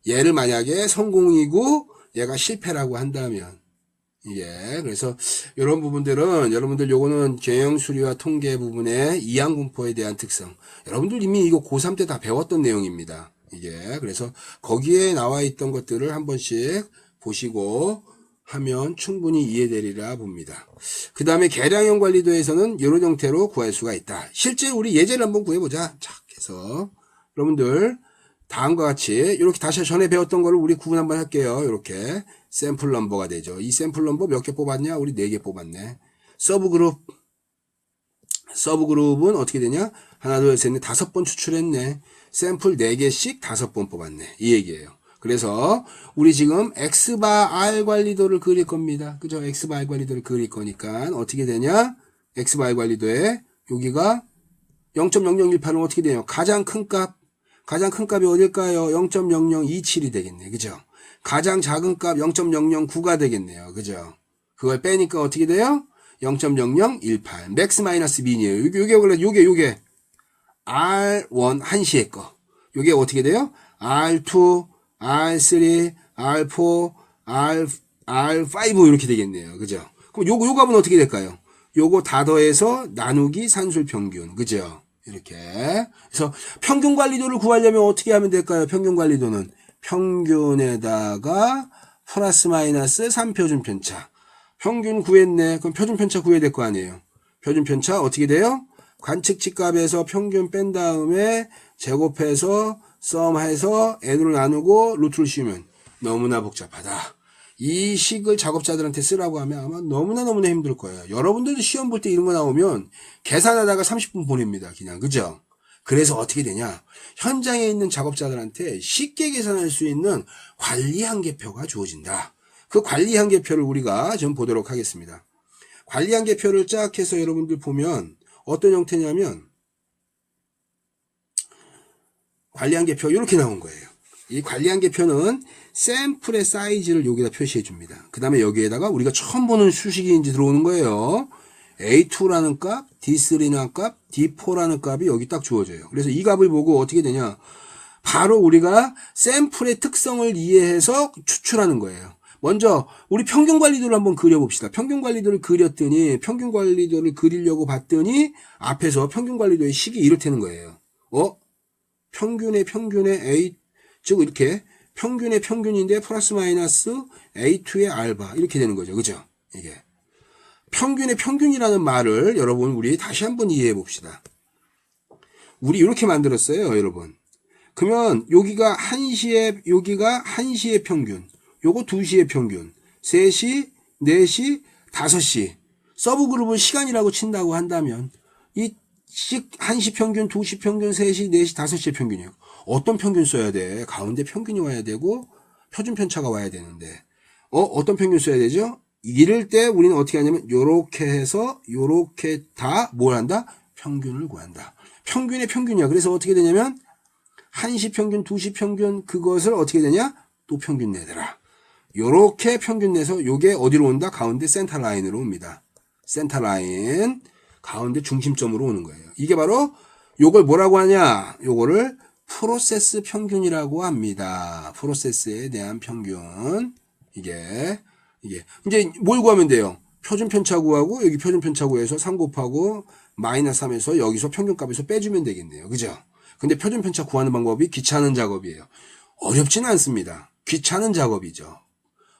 얘를 만약에 성공이고 얘가 실패라고 한다면 이게 그래서 이런 부분들은 여러분들 요거는 경영 수리와 통계 부분의 이항분포에 대한 특성. 여러분들 이미 이거 고3 때 다 배웠던 내용입니다. 이게 그래서 거기에 나와 있던 것들을 한 번씩 보시고 하면 충분히 이해되리라 봅니다. 그 다음에 계량형 관리도에서는 이런 형태로 구할 수가 있다. 실제 우리 예제를 한번 구해보자. 자, 그래서 여러분들 다음과 같이 이렇게 다시 전에 배웠던 거를 우리 구분 한번 할게요. 이렇게 샘플 넘버가 되죠. 이 샘플 넘버 몇 개 뽑았냐? 우리 4개 뽑았네. 서브그룹은 어떻게 되냐? 하나, 둘, 셋, 넷, 5번 추출했네. 샘플 4개씩 5번 뽑았네. 이 얘기예요. 그래서 우리 지금 X바 R 관리도를 그릴 겁니다. 그죠? X바 R 관리도를 그릴 거니까 어떻게 되냐? X바 R 관리도에 여기가 0.0018은 어떻게 되냐? 가장 큰 값이 어딜까요? 0.0027이 되겠네. 그죠? 가장 작은 값 0.009가 되겠네요. 그죠? 그걸 빼니까 어떻게 돼요? 0.0018. 맥스 마이너스 민이에요. 요게 R1 한시의 거. 요게 어떻게 돼요? R2, R3, R4, R5 이렇게 되겠네요. 그죠? 그럼 요거 값은 어떻게 될까요? 요거 다 더해서 나누기 산술 평균. 그죠? 이렇게. 그래서 평균 관리도를 구하려면 어떻게 하면 될까요? 평균 관리도는 평균에다가 플러스 마이너스 3표준 편차. 평균 구했네. 그럼 표준 편차 구해야 될 거 아니에요. 표준 편차 어떻게 돼요? 관측치 값에서 평균 뺀 다음에 제곱해서 썸해서 n으로 나누고 루트를 씌우면 너무나 복잡하다. 이 식을 작업자들한테 쓰라고 하면 아마 너무나 힘들 거예요. 여러분들도 시험 볼 때 이런 거 나오면 계산하다가 30분 보냅니다. 그냥. 그죠? 그래서 어떻게 되냐? 현장에 있는 작업자들한테 쉽게 계산할 수 있는 관리 한계표가 주어진다. 그 관리 한계표를 우리가 좀 보도록 하겠습니다. 관리 한계표를 쫙 해서 여러분들 보면 어떤 형태냐면 관리 한계표 이렇게 나온 거예요. 이 관리 한계표는 샘플의 사이즈를 여기다 표시해 줍니다. 그 다음에 여기에다가 우리가 처음 보는 수식이 이제 들어오는 거예요. A2라는 값, D3라는 값, D4라는 값이 여기 딱 주어져요. 그래서 이 값을 보고 어떻게 되냐? 바로 우리가 샘플의 특성을 이해해서 추출하는 거예요. 먼저 우리 평균관리도를 한번 그려봅시다. 평균관리도를 그렸더니 평균관리도를 그리려고 봤더니 앞에서 평균관리도의 식이 이렇다는 거예요. 평균의 A, 즉 이렇게 평균의 평균인데 플러스 마이너스 A2의 알바 이렇게 되는 거죠. 그죠? 이게 평균의 평균이라는 말을 여러분 우리 다시 한번 이해해 봅시다. 우리 이렇게 만들었어요, 여러분. 그러면 여기가 1시의 평균, 요거 2시의 평균, 3시, 4시, 5시 서브 그룹을 시간이라고 친다고 한다면 이 1시 평균, 2시 평균, 3시, 4시, 5시의 평균이에요. 어떤 평균 써야 돼? 가운데 평균이 와야 되고 표준 편차가 와야 되는데 어떤 평균 써야 되죠? 이럴 때 우리는 어떻게 하냐면 요렇게 해서 요렇게 다 뭘 한다? 평균을 구한다. 평균의 평균이야. 그래서 어떻게 되냐면 1시 평균, 2시 평균 그것을 어떻게 되냐? 또 평균 내더라. 요렇게 평균 내서 요게 어디로 온다? 가운데 센터 라인으로 옵니다. 센터 라인 가운데 중심점으로 오는 거예요. 이게 바로 요걸 뭐라고 하냐? 요거를 프로세스 평균이라고 합니다. 프로세스에 대한 평균. 이게 이제 뭘 구하면 돼요? 표준 편차 구하고 여기 표준 편차 구해서 3 곱하고 마이너스 3에서 여기서 평균값에서 빼주면 되겠네요. 그죠? 근데 표준 편차 구하는 방법이 귀찮은 작업이에요. 어렵지는 않습니다. 귀찮은 작업이죠.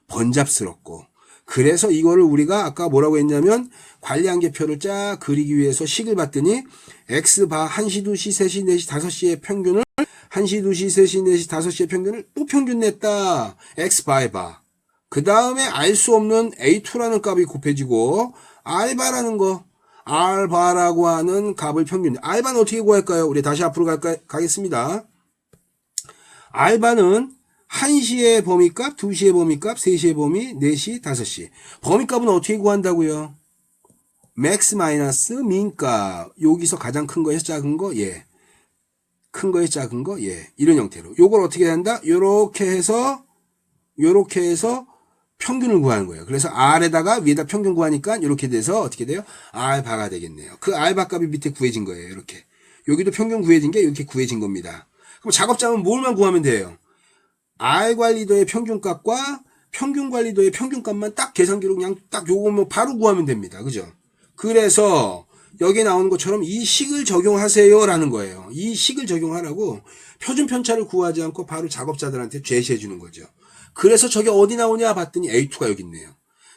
번잡스럽고. 그래서 이거를 우리가 아까 뭐라고 했냐면 관리 한계표를 쫙 그리기 위해서 식을 봤더니 X바 1시, 2시, 3시, 4시, 5시의 평균을 1시, 2시, 3시, 4시, 5시의 평균을 또 평균 냈다. X바에 봐. 그 다음에 알 수 없는 A2라는 값이 곱해지고 R바라는 거 R바라고 하는 값을 평균. R바는 어떻게 구할까요? 우리 다시 앞으로 가겠습니다. R바는 1시의 범위값, 2시의 범위값, 3시의 범위, 4시, 5시. 범위값은 어떻게 구한다고요? 맥스 마이너스 민값. 여기서 가장 큰 거에서 작은 거, 예. 큰 거에서 작은 거, 예. 이런 형태로. 요걸 어떻게 한다? 요렇게 해서 평균을 구하는 거예요. 그래서 R에다가 위에다 평균 구하니까 이렇게 돼서 어떻게 돼요? R바가 되겠네요. 그 R바 값이 밑에 구해진 거예요. 이렇게. 여기도 평균 구해진 게 이렇게 구해진 겁니다. 그럼 작업자는 뭘만 구하면 돼요? R 관리도의 평균값과 평균 관리도의 평균값만 딱 계산기로 그냥 딱 요거 뭐 바로 구하면 됩니다. 그죠? 그래서 여기에 나오는 것처럼 이 식을 적용하세요 라는 거예요. 이 식을 적용하라고 표준 편차를 구하지 않고 바로 작업자들한테 제시해 주는 거죠. 그래서 저게 어디 나오냐 봤더니 A2가 여기 있네요.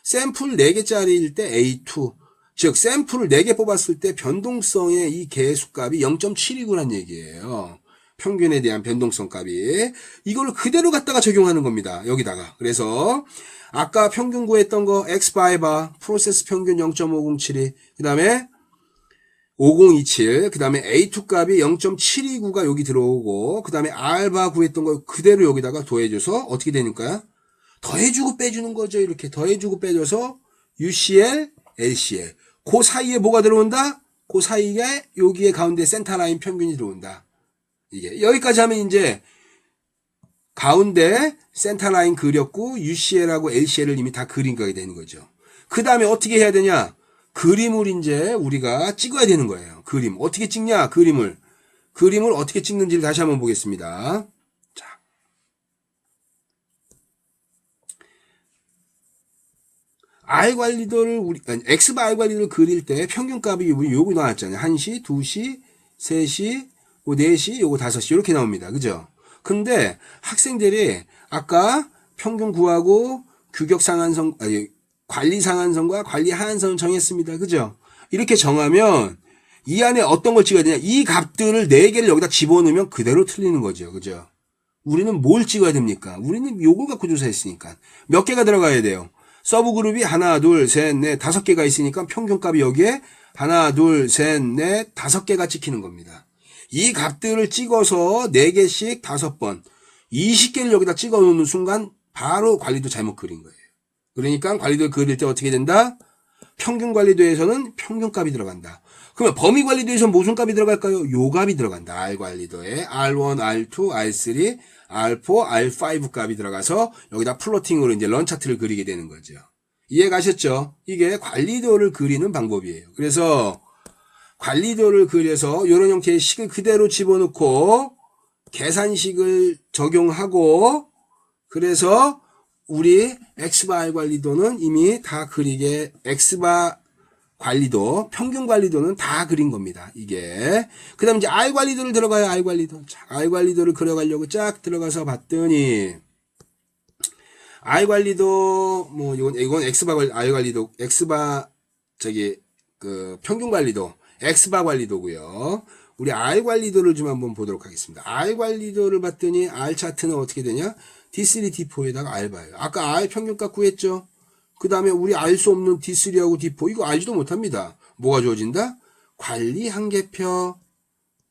샘플 4개짜리일 때 A2. 즉 샘플을 4개 뽑았을 때 변동성의 이 개수값이 0.7이구란 얘기예요. 평균에 대한 변동성 값이. 이걸 그대로 갖다가 적용하는 겁니다. 여기다가. 그래서 아까 평균 구했던 거 X바에바 프로세스 평균 0.5072 그 다음에 5027 그 다음에 A2 값이 0.729가 여기 들어오고 그 다음에 R바 구했던 거 그대로 여기다가 더해줘서 어떻게 되니까 더해주고 빼주는 거죠. 이렇게 더해주고 빼줘서 UCL, LCL 그 사이에 뭐가 들어온다? 그 사이에 여기에 가운데 센터라인 평균이 들어온다. 이게 여기까지 하면 이제 가운데 센터라인 그렸고 UCL하고 LCL을 이미 다 그린 거게 되는 거죠. 그 다음에 어떻게 해야 되냐? 그림을 이제 우리가 찍어야 되는 거예요. 그림. 어떻게 찍냐? 그림을 어떻게 찍는지를 다시 한번 보겠습니다. 자. R 관리도를 X바 R 관리도를 그릴 때 평균값이 우리 요거 나왔잖아요. 1시, 2시, 3시, 뭐 4시, 요거 5시 이렇게 나옵니다. 그죠? 근데 학생들이 아까 평균 구하고 규격 상한선, 아니, 관리 상한선과 관리 하한선을 정했습니다. 그죠? 이렇게 정하면 이 안에 어떤 걸 찍어야 되냐? 이 값들을 4개를 여기다 집어넣으면 그대로 틀리는 거죠. 그죠? 우리는 뭘 찍어야 됩니까? 우리는 요걸 갖고 조사했으니까. 몇 개가 들어가야 돼요? 서브 그룹이 하나, 둘, 셋, 넷, 5개가 있으니까 평균값이 여기에 하나, 둘, 셋, 넷, 5개가 찍히는 겁니다. 이 값들을 찍어서 4개씩 5번, 20개를 여기다 찍어 놓는 순간 바로 관리도 잘못 그린 거예요. 그러니까 관리도를 그릴 때 어떻게 된다? 평균 관리도에서는 평균값이 들어간다. 그러면 범위 관리도에서는 무슨 값이 들어갈까요? 요 값이 들어간다. R 관리도에 R1, R2, R3, R4, R5 값이 들어가서 여기다 플로팅으로 이제 런 차트를 그리게 되는 거죠. 이해 가셨죠? 이게 관리도를 그리는 방법이에요. 그래서 관리도를 그려서 이런 형태의 식을 그대로 집어넣고 계산식을 적용하고 그래서 우리 X바 R 관리도는 이미 다 그리게 X바 관리도, 평균 관리도는 다 그린 겁니다. 이게. 그 다음에 이제 R 관리도를 들어가요. R 관리도. 자, R 관리도를 그려가려고 쫙 들어가서 봤더니 R 관리도 뭐 이건 X바 R 관리도 X바 평균 관리도 X바 관리도고요. 우리 R 관리도를 좀 한번 보도록 하겠습니다. R 관리도를 봤더니 R 차트는 어떻게 되냐? D3, D4에다가 R 봐요. 아까 R 평균값 구했죠? 그 다음에 우리 알 수 없는 D3하고 D4 이거 알지도 못합니다. 뭐가 주어진다? 관리 한계표.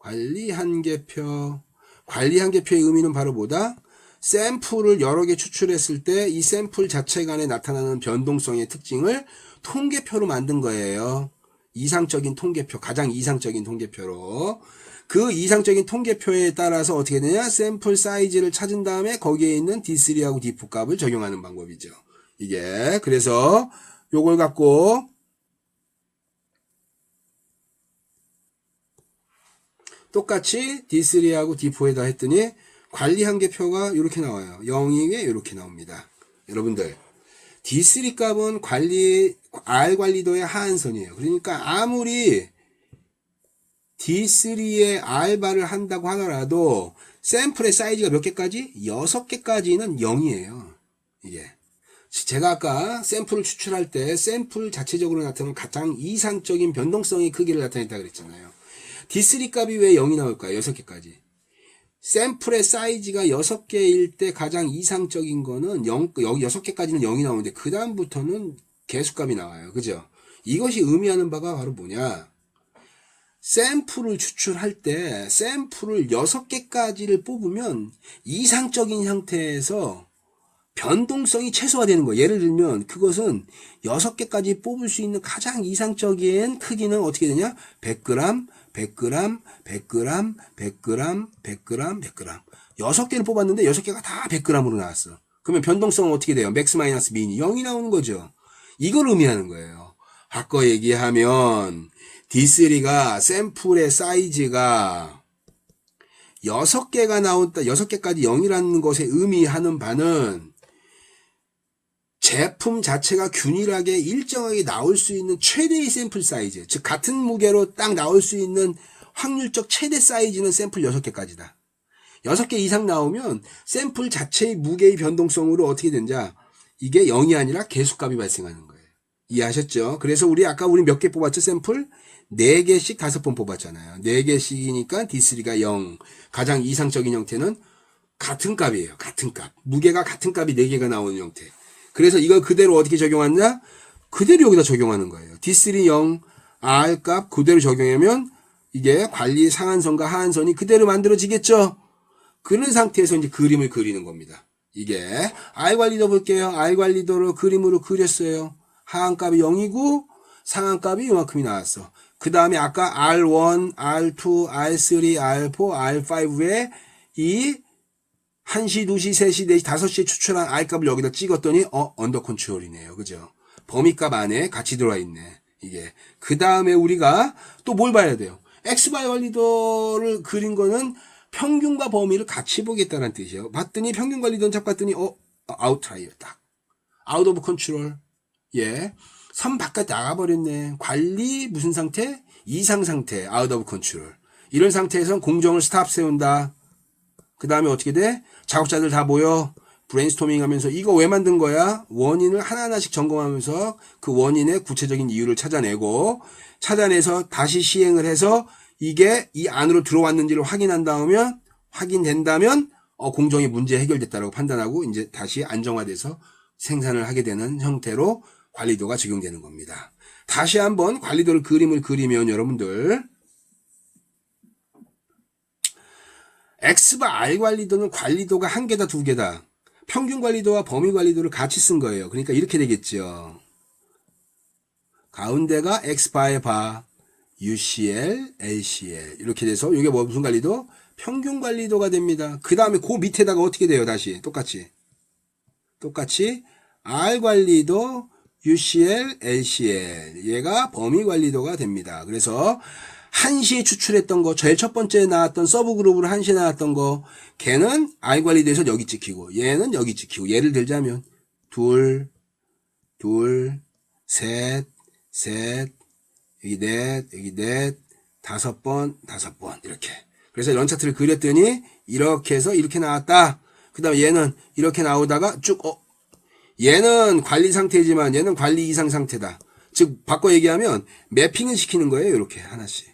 관리 한계표의 의미는 바로 뭐다? 샘플을 여러 개 추출했을 때 이 샘플 자체 간에 나타나는 변동성의 특징을 통계표로 만든 거예요. 이상적인 통계표, 가장 이상적인 통계표로. 그 이상적인 통계표에 따라서 어떻게 되냐? 샘플 사이즈를 찾은 다음에 거기에 있는 D3하고 D4 값을 적용하는 방법이죠. 이게. 그래서 요걸 갖고 똑같이 D3하고 D4에다 했더니 관리 한계표가 이렇게 나와요. 0이 이렇게 나옵니다. 여러분들. D3 값은 R 관리도의 하한선이에요. 그러니까 아무리 D3에 R바를 한다고 하더라도 샘플의 사이즈가 몇 개까지? 6개까지는 0이에요. 이게. 제가 아까 샘플을 추출할 때 샘플 자체적으로 나타나는 가장 이상적인 변동성의 크기를 나타냈다 그랬잖아요. D3 값이 왜 0이 나올까요? 6개까지. 샘플의 사이즈가 6개일 때 가장 이상적인 거는 6개까지는 0이 나오는데 그 다음부터는 개수값이 나와요. 그죠? 이것이 의미하는 바가 바로 뭐냐? 샘플을 추출할 때 샘플을 6개까지를 뽑으면 이상적인 형태에서 변동성이 최소화되는 거예요. 예를 들면 그것은 6개까지 뽑을 수 있는 가장 이상적인 크기는 어떻게 되냐? 100g, 100g, 100g, 100g, 100g, 100g. 6개를 뽑았는데 6개가 다 100g으로 나왔어. 그러면 변동성은 어떻게 돼요? 맥스 마이너스 민이 0이 나오는 거죠. 이걸 의미하는 거예요. 바꿔 얘기하면 D3가 샘플의 사이즈가 6개가 나온다, 6개까지 0이라는 것에 의미하는 바는 제품 자체가 균일하게 일정하게 나올 수 있는 최대의 샘플 사이즈, 즉 같은 무게로 딱 나올 수 있는 확률적 최대 사이즈는 샘플 6개까지다. 6개 이상 나오면 샘플 자체의 무게의 변동성으로 어떻게 된자 이게 0이 아니라 개수값이 발생하는 거예요. 이해하셨죠? 그래서 우리 몇 개 뽑았죠? 샘플? 4개씩 5번 뽑았잖아요. 4개씩이니까 D3가 0. 가장 이상적인 형태는 같은 값이에요. 같은 값. 무게가 같은 값이 4개가 나오는 형태. 그래서 이걸 그대로 어떻게 적용하느냐? 그대로 여기다 적용하는 거예요. D3 0, R 값 그대로 적용하면 이게 관리 상한선과 하한선이 그대로 만들어지겠죠? 그런 상태에서 이제 그림을 그리는 겁니다. 이게 R 관리도 볼게요. R 관리도를 그림으로 그렸어요. 하한값이 0이고 상한값이 이만큼이 나왔어. 그 다음에 아까 R1, R2, R3, R4, R5에 이 1시, 2시, 3시, 4시, 5시에 추출한 R값을 여기다 찍었더니 언더 컨트롤이네요. 그죠? 범위값 안에 같이 들어와 있네. 이게. 그 다음에 우리가 또 뭘 봐야 돼요? X바 관리도를 그린 거는 평균과 범위를 같이 보겠다는 뜻이에요. 봤더니 평균 관리도는 딱 봤더니 아웃라이어 딱. 아웃 오브 컨트롤. 예. 선 바깥 나가버렸네. 관리 무슨 상태? 이상 상태. out of control. 이런 상태에선 공정을 스탑 세운다. 그 다음에 어떻게 돼? 작업자들 다 모여 브레인스토밍 하면서 이거 왜 만든 거야? 원인을 하나하나씩 점검하면서 그 원인의 구체적인 이유를 찾아내고 찾아내서 다시 시행을 해서 이게 이 안으로 들어왔는지를 확인된다면 공정이 문제 해결됐다고 판단하고 이제 다시 안정화돼서 생산을 하게 되는 형태로 관리도가 적용되는 겁니다. 다시 한번 관리도를 그림을 그리면 여러분들 X바 R 관리도는 관리도가 한 개다 두 개다. 평균 관리도와 범위 관리도를 같이 쓴 거예요. 그러니까 이렇게 되겠죠. 가운데가 X바의 바, UCL, LCL 이렇게 돼서 이게 무슨 관리도? 평균 관리도가 됩니다. 그 다음에 그 밑에다가 어떻게 돼요? 다시 똑같이 R 관리도, UCL, LCL 얘가 범위 관리도가 됩니다. 그래서 한시에 추출했던 거, 제일 첫 번째 나왔던 서브그룹으로 한시에 나왔던 거, 걔는 R 관리도에서 여기 찍히고, 얘는 여기 찍히고, 예를 들자면, 둘, 셋, 여기 넷, 다섯 번, 이렇게. 그래서 이런 차트를 그렸더니, 이렇게 해서 이렇게 나왔다. 그 다음에 얘는 이렇게 나오다가 쭉, 얘는 관리 상태지만 얘는 관리 이상 상태다. 즉, 바꿔 얘기하면, 매핑을 시키는 거예요. 이렇게 하나씩.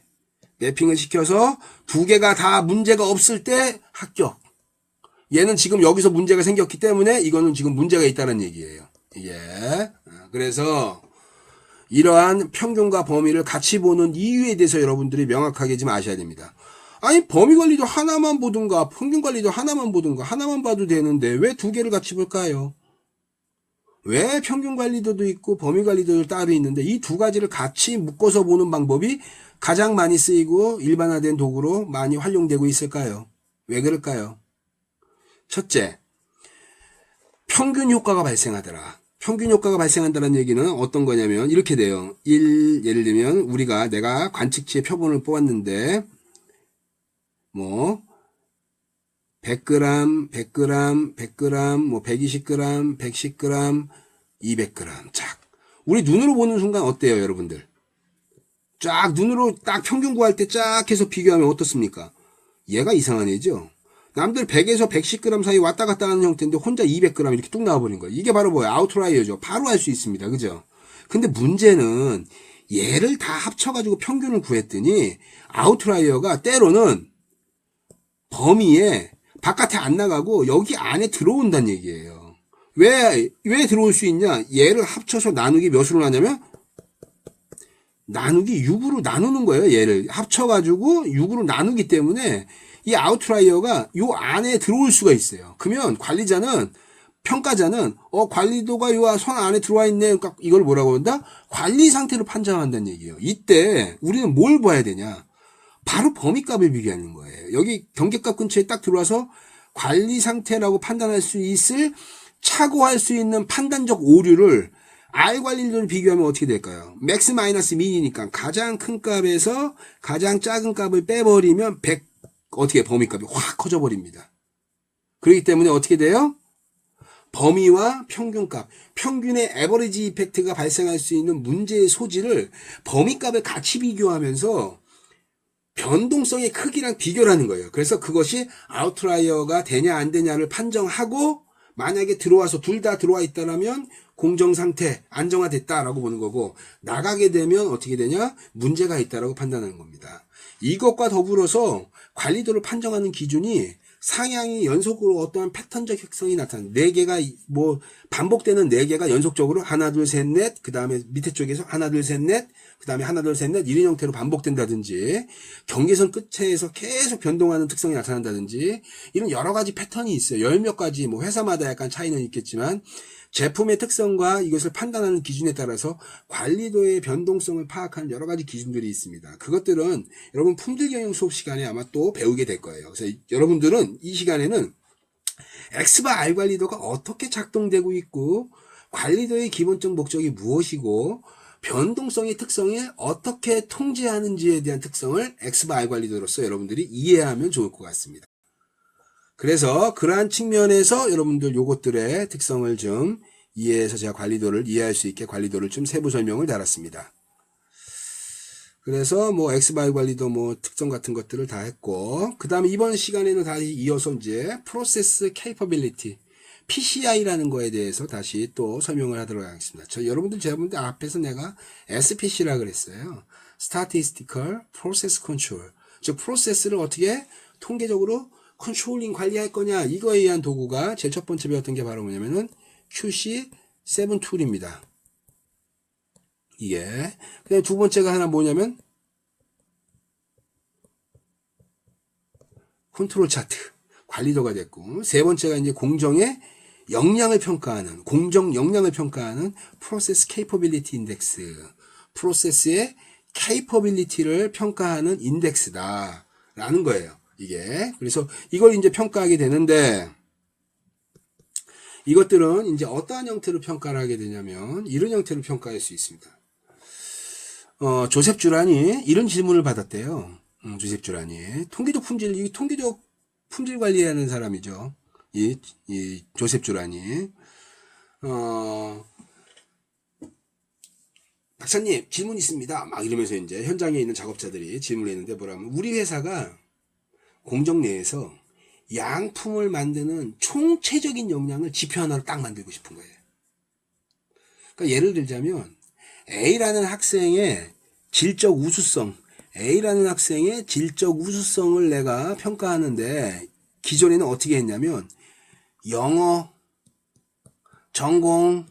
매핑을 시켜서 두 개가 다 문제가 없을 때 합격. 얘는 지금 여기서 문제가 생겼기 때문에 이거는 지금 문제가 있다는 얘기예요. 이게. 그래서 이러한 평균과 범위를 같이 보는 이유에 대해서 여러분들이 명확하게 좀 아셔야 됩니다. 아니 범위 관리도 하나만 보든가 평균 관리도 하나만 보든가 하나만 봐도 되는데 왜 두 개를 같이 볼까요? 왜 평균 관리도도 있고 범위 관리도도 따로 있는데 이 두 가지를 같이 묶어서 보는 방법이 가장 많이 쓰이고 일반화된 도구로 많이 활용되고 있을까요? 왜 그럴까요? 첫째, 평균 효과가 발생하더라. 평균 효과가 발생한다는 얘기는 어떤 거냐면 이렇게 돼요. 예를 들면 내가 관측치의 표본을 뽑았는데 100g, 120g, 110g, 200g. 자, 우리 눈으로 보는 순간 어때요, 여러분들? 쫙 눈으로 딱 평균 구할 때 쫙 해서 비교하면 어떻습니까? 얘가 이상한 애죠. 남들 100에서 110g 사이 왔다 갔다 하는 형태인데 혼자 200g 이렇게 뚝 나와버린 거예요. 이게 바로 뭐예요? 아웃라이어죠. 바로 알 수 있습니다. 그죠? 근데 문제는 얘를 다 합쳐가지고 평균을 구했더니 아웃라이어가 때로는 범위에 바깥에 안 나가고 여기 안에 들어온다는 얘기예요. 왜 들어올 수 있냐? 얘를 합쳐서 나누기 몇으로 나냐면 나누기 6으로 나누는 거예요. 얘를 합쳐가지고 6으로 나누기 때문에 이 아웃라이어가 요 안에 들어올 수가 있어요. 그러면 평가자는 관리도가 요 선 안에 들어와 있네. 그러니까 이걸 뭐라고 한다? 관리 상태를 판정한다는 얘기예요. 이때 우리는 뭘 봐야 되냐? 바로 범위값을 비교하는 거예요. 여기 경계값 근처에 딱 들어와서 관리 상태라고 판단할 수 있을 착오할 수 있는 판단적 오류를 R 관리도를 비교하면 어떻게 될까요? 맥스 마이너스 민이니까 가장 큰 값에서 가장 작은 값을 빼버리면 범위값이 확 커져 버립니다. 그렇기 때문에 어떻게 돼요? 범위와 평균값, 평균의 에버리지 이펙트가 발생할 수 있는 문제의 소지를 범위값을 같이 비교하면서 변동성의 크기랑 비교를 하는 거예요. 그래서 그것이 아웃라이어가 되냐 안 되냐를 판정하고 만약에 들어와서 둘 다 들어와 있다면 공정 상태 안정화됐다라고 보는 거고 나가게 되면 어떻게 되냐? 문제가 있다라고 판단하는 겁니다. 이것과 더불어서 관리도를 판정하는 기준이 상향이 연속으로 어떠한 패턴적 획성이 나타나는 4개가 반복되는 4개가 연속적으로 하나 둘 셋 넷 그 다음에 밑에 쪽에서 하나 둘 셋 넷 그 다음에 하나 둘 셋 넷 이런 형태로 반복된다든지 경계선 끝에서 계속 변동하는 특성이 나타난다든지 이런 여러 가지 패턴이 있어요. 열 몇 가지 회사마다 약간 차이는 있겠지만 제품의 특성과 이것을 판단하는 기준에 따라서 관리도의 변동성을 파악하는 여러 가지 기준들이 있습니다. 그것들은 여러분 품질 경영 수업 시간에 아마 또 배우게 될 거예요. 그래서 여러분들은 이 시간에는 X바 R 관리도가 어떻게 작동되고 있고 관리도의 기본적 목적이 무엇이고 변동성의 특성에 어떻게 통제하는지에 대한 특성을 X바 R 관리도로서 여러분들이 이해하면 좋을 것 같습니다. 그래서 그러한 측면에서 여러분들 요것들의 특성을 좀 이해해서 제가 관리도를 이해할 수 있게 관리도를 좀 세부 설명을 달았습니다. 그래서 뭐 XY 관리도 뭐 특성 같은 것들을 다 했고, 그 다음에 이번 시간에는 다시 이어서 이제 프로세스 케이퍼빌리티 PCI라는 거에 대해서 다시 또 설명을 하도록 하겠습니다. 여러분들 앞에서 내가 SPC라 그랬어요. Statistical Process Control. 즉 프로세스를 어떻게 통계적으로 컨트롤링 관리할 거냐, 이거에 의한 도구가 제일 첫 번째 배웠던 게 바로 뭐냐면은 QC7 툴입니다. 이게. 그다음에 두 번째가 하나 뭐냐면 컨트롤 차트 관리도가 됐고, 세 번째가 이제 공정 역량을 평가하는 프로세스 케이퍼빌리티 인덱스, 프로세스의 케이퍼빌리티를 평가하는 인덱스다라는 거예요. 이게. 그래서 이걸 이제 평가하게 되는데, 이것들은 이제 어떠한 형태로 평가를 하게 되냐면 이런 형태로 평가할 수 있습니다. 조셉 주란이 이런 질문을 받았대요. 조셉 주란이 통계적 품질 관리하는 사람이죠. 이 조셉 주란이 박사님 질문 있습니다. 막 이러면서 이제 현장에 있는 작업자들이 질문을 했는데, 뭐라면 우리 회사가 공정 내에서 양품을 만드는 총체적인 역량을 지표 하나로 딱 만들고 싶은 거예요. 그러니까 예를 들자면 A라는 학생의 질적 우수성을 내가 평가하는데, 기존에는 어떻게 했냐면 영어, 전공,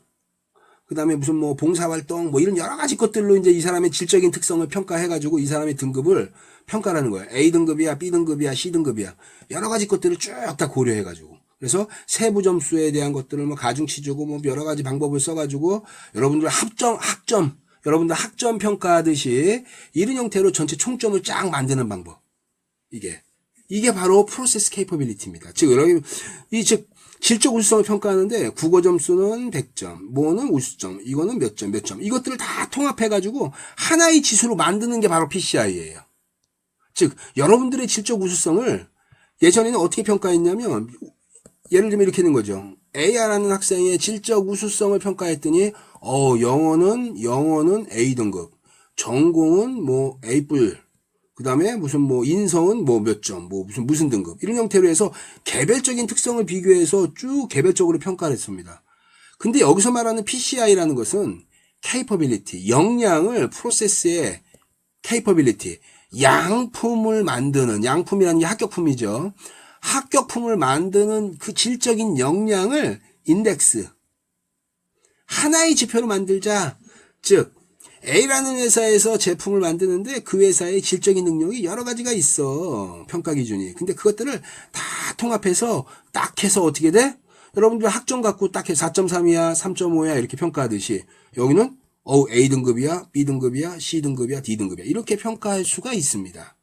그 다음에 무슨 뭐 봉사활동 뭐 이런 여러 가지 것들로 이제 이 사람의 질적인 특성을 평가해가지고 이 사람의 등급을 평가하는 거예요. A등급이야, B등급이야, C등급이야. 여러 가지 것들을 쭉 다 고려해가지고. 그래서 세부 점수에 대한 것들을 뭐 가중치주고 뭐 여러 가지 방법을 써가지고 여러분들 여러분들 학점 평가하듯이 이런 형태로 전체 총점을 쫙 만드는 방법. 이게 바로 프로세스 케이퍼빌리티입니다. 즉 질적 우수성을 평가하는데 국어 점수는 100점, 뭐는 우수점, 이거는 몇 점. 이것들을 다 통합해가지고 하나의 지수로 만드는 게 바로 PCI예요. 즉 여러분들의 질적 우수성을 예전에는 어떻게 평가했냐면, 예를 들면 이렇게 되는 거죠. A라는 학생의 질적 우수성을 평가했더니 영어는 A등급, 전공은 뭐 A+, 그 다음에 무슨 뭐 인성은 뭐 몇 점, 뭐 무슨 등급, 이런 형태로 해서 개별적인 특성을 비교해서 쭉 개별적으로 평가를 했습니다. 근데 여기서 말하는 PCI라는 것은 capability, 역량을 프로세스의 capability, 양품이라는 게 합격품이죠. 합격품을 만드는 그 질적인 역량을 인덱스, 하나의 지표로 만들자. 즉 A라는 회사에서 제품을 만드는데 그 회사의 질적인 능력이 여러 가지가 있어, 평가 기준이. 근데 그것들을 다 통합해서 딱 해서 어떻게 돼? 여러분들 학점 갖고 딱 해서 4.3이야 3.5야 이렇게 평가하듯이 여기는 A등급이야, B등급이야, C등급이야, D등급이야 이렇게 평가할 수가 있습니다.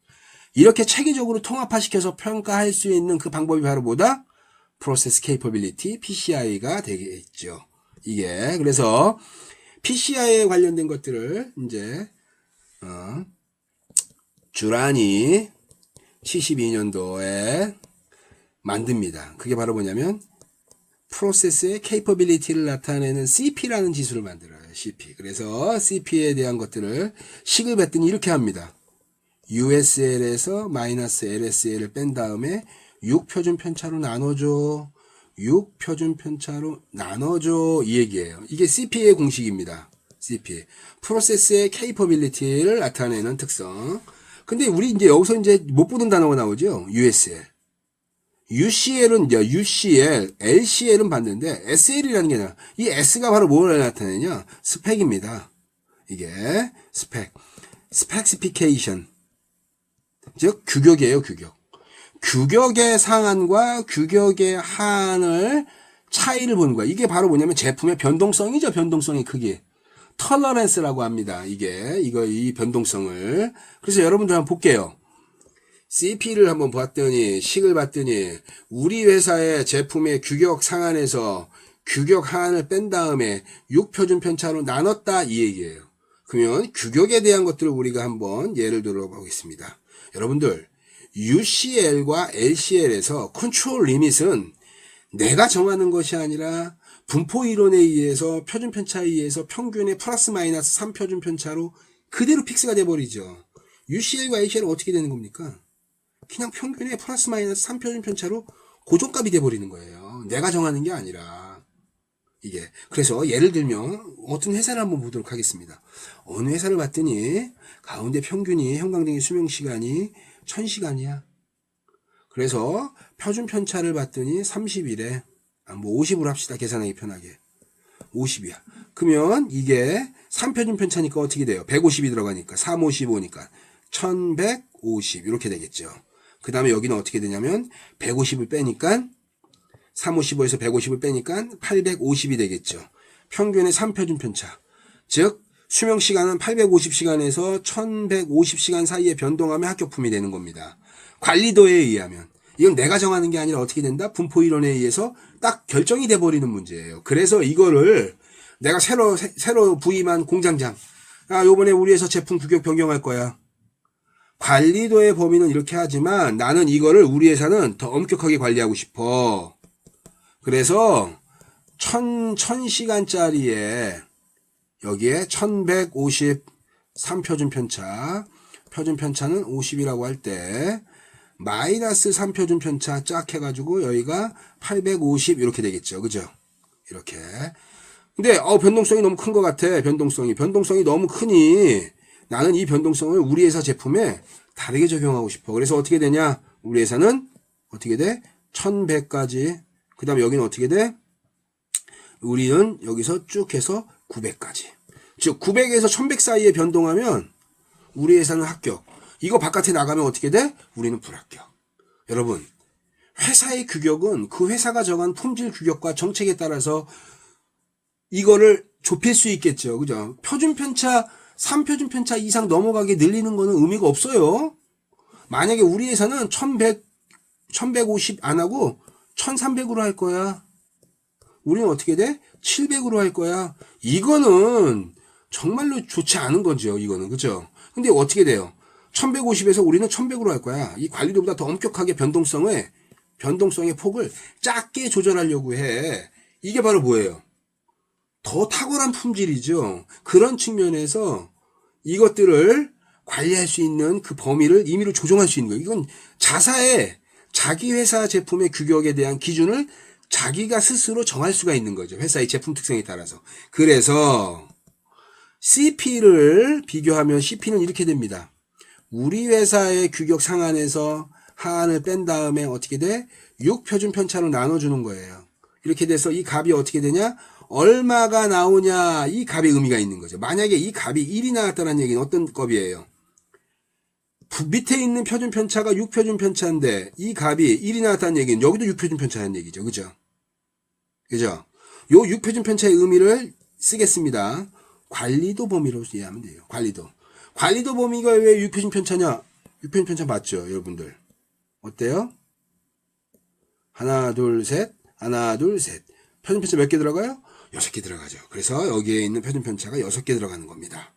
이렇게 체계적으로 통합화시켜서 평가할 수 있는 그 방법이 바로 뭐다? Process Capability, PCI가 되겠죠. 이게. 그래서 PCI에 관련된 것들을 이제 주란이 72년도에 만듭니다. 그게 바로 뭐냐면 프로세스의 capability를 나타내는 CP라는 지수를 만들어요. CP. 그래서 CP에 대한 것들을 식을 뱉더니 이렇게 합니다. USL에서 마이너스 LSL을 뺀 다음에 6표준 편차로 나눠줘. 6표준 편차로 나눠줘. 이 얘기예요. 이게 CP의 공식입니다. CP. 프로세스의 capability를 나타내는 특성. 근데 우리 이제 여기서 이제 못 보던 단어가 나오죠. USL. UCL, LCL은 봤는데 SL이라는 게 나와. 이 S가 바로 뭘 나타내냐? 스펙입니다. 이게 스펙시피케이션. 즉 규격이에요, 규격. 규격의 상한과 규격의 하한을 차이를 보는 거야. 이게 바로 뭐냐면 제품의 변동성이죠. 변동성의 크기. 털러런스라고 합니다. 이 변동성을. 그래서 여러분들 한번 볼게요. CP를 한번 봤더니, 식을 봤더니, 우리 회사의 제품의 규격 상한에서 규격 하한을 뺀 다음에 6표준 편차로 나눴다. 이 얘기예요. 그러면 규격에 대한 것들을 우리가 한번 예를 들어보겠습니다. 여러분들, UCL과 LCL에서 컨트롤 리밋은 내가 정하는 것이 아니라 분포 이론에 의해서 표준 편차에 의해서 평균의 플러스 마이너스 3 표준 편차로 그대로 픽스가 돼 버리죠. UCL과 ACL은 어떻게 되는 겁니까? 그냥 평균의 플러스 마이너스 3 표준 편차로 고정값이 돼 버리는 거예요. 내가 정하는 게 아니라. 이게. 그래서 예를 들면 어떤 회사를 한번 보도록 하겠습니다. 어느 회사를 봤더니 가운데 평균이 형광등의 수명 시간이 1000시간이야. 그래서 표준 편차를 봤더니 30일에 뭐 50으로 합시다. 계산하기 편하게. 50이야. 그러면 이게 3표준 편차니까 어떻게 돼요? 150이 들어가니까 3, 55니까 1150 이렇게 되겠죠. 그 다음에 여기는 어떻게 되냐면 150을 빼니까 355에서 150을 빼니까 850이 되겠죠. 평균의 3표준 편차. 즉 수명시간은 850시간에서 1150시간 사이에 변동하면 합격품이 되는 겁니다. 관리도에 의하면. 이건 내가 정하는 게 아니라 어떻게 된다? 분포 이론에 의해서 딱 결정이 돼버리는 문제예요. 그래서 이거를 내가 새로 부임한 공장장. 요번에 우리 회사 제품 규격 변경할 거야. 관리도의 범위는 이렇게 하지만 나는 이거를 우리 회사는 더 엄격하게 관리하고 싶어. 그래서 1000시간짜리에 여기에 1153 표준 편차. 표준 편차는 50이라고 할 때 마이너스 3 표준 편차 쫙 해가지고 여기가 850 이렇게 되겠죠. 그죠? 이렇게. 근데 변동성이 너무 큰 것 같아. 변동성이 너무 크니 나는 이 변동성을 우리 회사 제품에 다르게 적용하고 싶어. 그래서 어떻게 되냐? 우리 회사는 어떻게 돼? 1100까지. 그 다음에 여기는 어떻게 돼? 우리는 여기서 쭉 해서 900까지. 즉 900에서 1100 사이에 변동하면 우리 회사는 합격. 이거 바깥에 나가면 어떻게 돼? 우리는 불합격. 여러분, 회사의 규격은 그 회사가 정한 품질 규격과 정책에 따라서 이거를 좁힐 수 있겠죠. 그죠? 표준 편차, 3표준 편차 이상 넘어가게 늘리는 거는 의미가 없어요. 만약에 우리 회사는 1150 안 하고 1300으로 할 거야. 우리는 어떻게 돼? 700으로 할 거야. 이거는 정말로 좋지 않은 거죠. 이거는. 그죠? 근데 어떻게 돼요? 1150에서 우리는 1100으로 할 거야. 이 관리도보다 더 엄격하게 변동성의 폭을 작게 조절하려고 해. 이게 바로 뭐예요? 더 탁월한 품질이죠. 그런 측면에서 이것들을 관리할 수 있는 그 범위를 임의로 조정할 수 있는 거예요. 이건 자사의 자기 회사 제품의 규격에 대한 기준을 자기가 스스로 정할 수가 있는 거죠. 회사의 제품 특성에 따라서. 그래서 CP를 비교하면 CP는 이렇게 됩니다. 우리 회사의 규격 상한에서 하한을 뺀 다음에 어떻게 돼? 6표준 편차로 나눠주는 거예요. 이렇게 돼서 이 값이 어떻게 되냐? 얼마가 나오냐? 이 값의 의미가 있는 거죠. 만약에 이 값이 1이 나왔다는 얘기는 어떤 값이에요? 밑에 있는 표준 편차가 6표준 편차인데 이 값이 1이 나왔다는 얘기는 여기도 6표준 편차라는 얘기죠. 그죠? 그죠? 요 6표준 편차의 의미를 쓰겠습니다. 관리도 범위로 이해하면 돼요. 관리도 범위가 왜 6표준 편차냐? 6표준 편차 맞죠, 여러분들? 어때요? 하나, 둘, 셋. 표준 편차 몇 개 들어가요? 6개 들어가죠. 그래서 여기에 있는 표준 편차가 6개 들어가는 겁니다.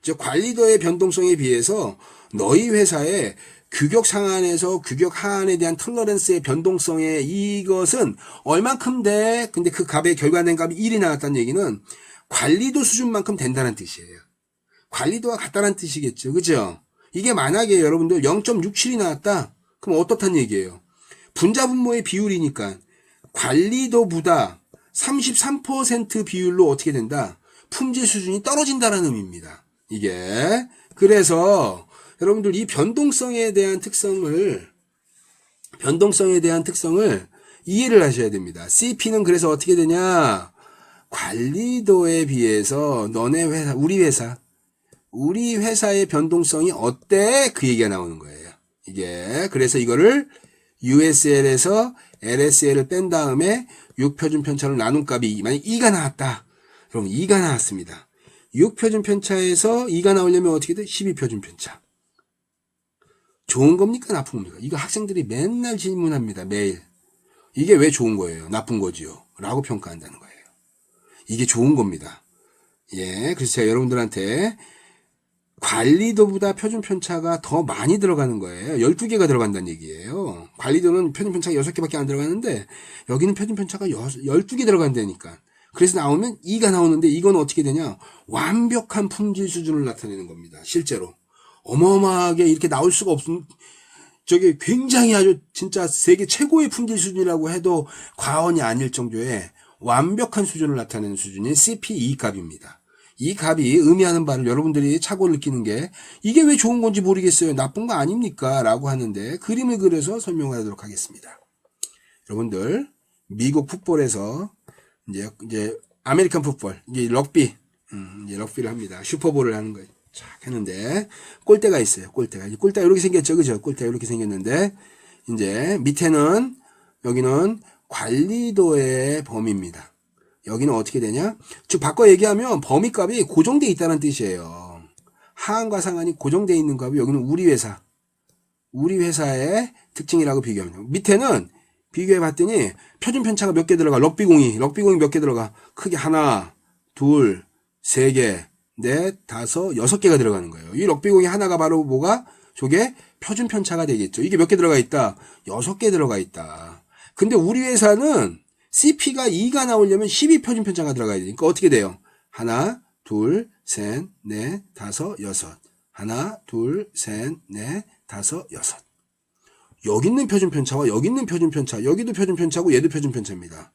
즉, 관리도의 변동성에 비해서 너희 회사의 규격 상한에서 규격 하한에 대한 톨러런스의 변동성에 이것은 얼만큼 돼? 근데 그 값의 결과된 값이 1이 나왔다는 얘기는 관리도 수준만큼 된다는 뜻이에요. 관리도와 같다는 뜻이겠죠. 그죠? 이게 만약에 여러분들 0.67이 나왔다? 그럼 어떻다는 얘기예요? 분자 분모의 비율이니까 관리도보다 33% 비율로 어떻게 된다? 품질 수준이 떨어진다는 의미입니다. 이게. 그래서 여러분들 이 변동성에 대한 특성을 이해를 하셔야 됩니다. CP는 그래서 어떻게 되냐? 관리도에 비해서 너네 회사, 우리 회사의 변동성이 어때? 그 얘기가 나오는 거예요. 이게. 그래서 이거를 USL에서 LSL을 뺀 다음에 6표준 편차로 나눈 값이 만약 2가 나왔다. 그럼 2가 나왔습니다. 6표준 편차에서 2가 나오려면 어떻게 돼? 12표준 편차. 좋은 겁니까? 나쁜 겁니까? 이거 학생들이 맨날 질문합니다. 매일. 이게 왜 좋은 거예요? 나쁜 거지요? 라고 평가한다는 거예요. 이게 좋은 겁니다. 예. 그래서 제가 여러분들한테 관리도보다 표준 편차가 더 많이 들어가는 거예요. 12개가 들어간다는 얘기예요. 관리도는 표준 편차가 6개밖에 안 들어가는데 여기는 표준 편차가 12개 들어간다니까. 그래서 나오면 2가 나오는데 이건 어떻게 되냐? 완벽한 품질 수준을 나타내는 겁니다. 실제로. 어마어마하게 이렇게 나올 수가 없는, 저게 굉장히 아주 진짜 세계 최고의 품질 수준이라고 해도 과언이 아닐 정도의 완벽한 수준을 나타내는 수준이 CP2 값입니다. 이 값이 의미하는 바를 여러분들이 착오 느끼는 게 이게 왜 좋은 건지 모르겠어요. 나쁜 거 아닙니까? 라고 하는데 그림을 그려서 설명하도록 하겠습니다. 여러분들 미국 풋볼에서 이제 아메리칸 풋볼, 이제 럭비, 이제 럭비를 합니다. 슈퍼볼을 하는 거예요. 쫙 했는데 골대가 있어요. 골대가 이렇게 생겼죠, 그죠? 골대가 이렇게 생겼는데 이제 밑에는 여기는 관리도의 범위입니다. 여기는 어떻게 되냐? 즉 바꿔 얘기하면 범위값이 고정되어 있다는 뜻이에요. 하한과 상한이 고정되어 있는 값이 여기는 우리 회사의 특징이라고 비교합니다. 밑에는 비교해 봤더니 표준 편차가 몇 개 들어가? 럭비공이 몇 개 들어가? 크게 하나, 둘, 세 개, 넷, 다섯, 6개가 들어가는 거예요. 이 럭비공이 하나가 바로 뭐가? 저게 표준 편차가 되겠죠. 이게 몇 개 들어가 있다? 6개 들어가 있다. 근데 우리 회사는 CP가 2가 나오려면 12 표준 편차가 들어가야 되니까 어떻게 돼요? 하나, 둘, 셋, 넷, 다섯, 여섯. 하나, 둘, 셋, 넷, 다섯, 여섯. 여기 있는 표준 편차와 여기 있는 표준 편차, 여기도 표준 편차고 얘도 표준 편차입니다.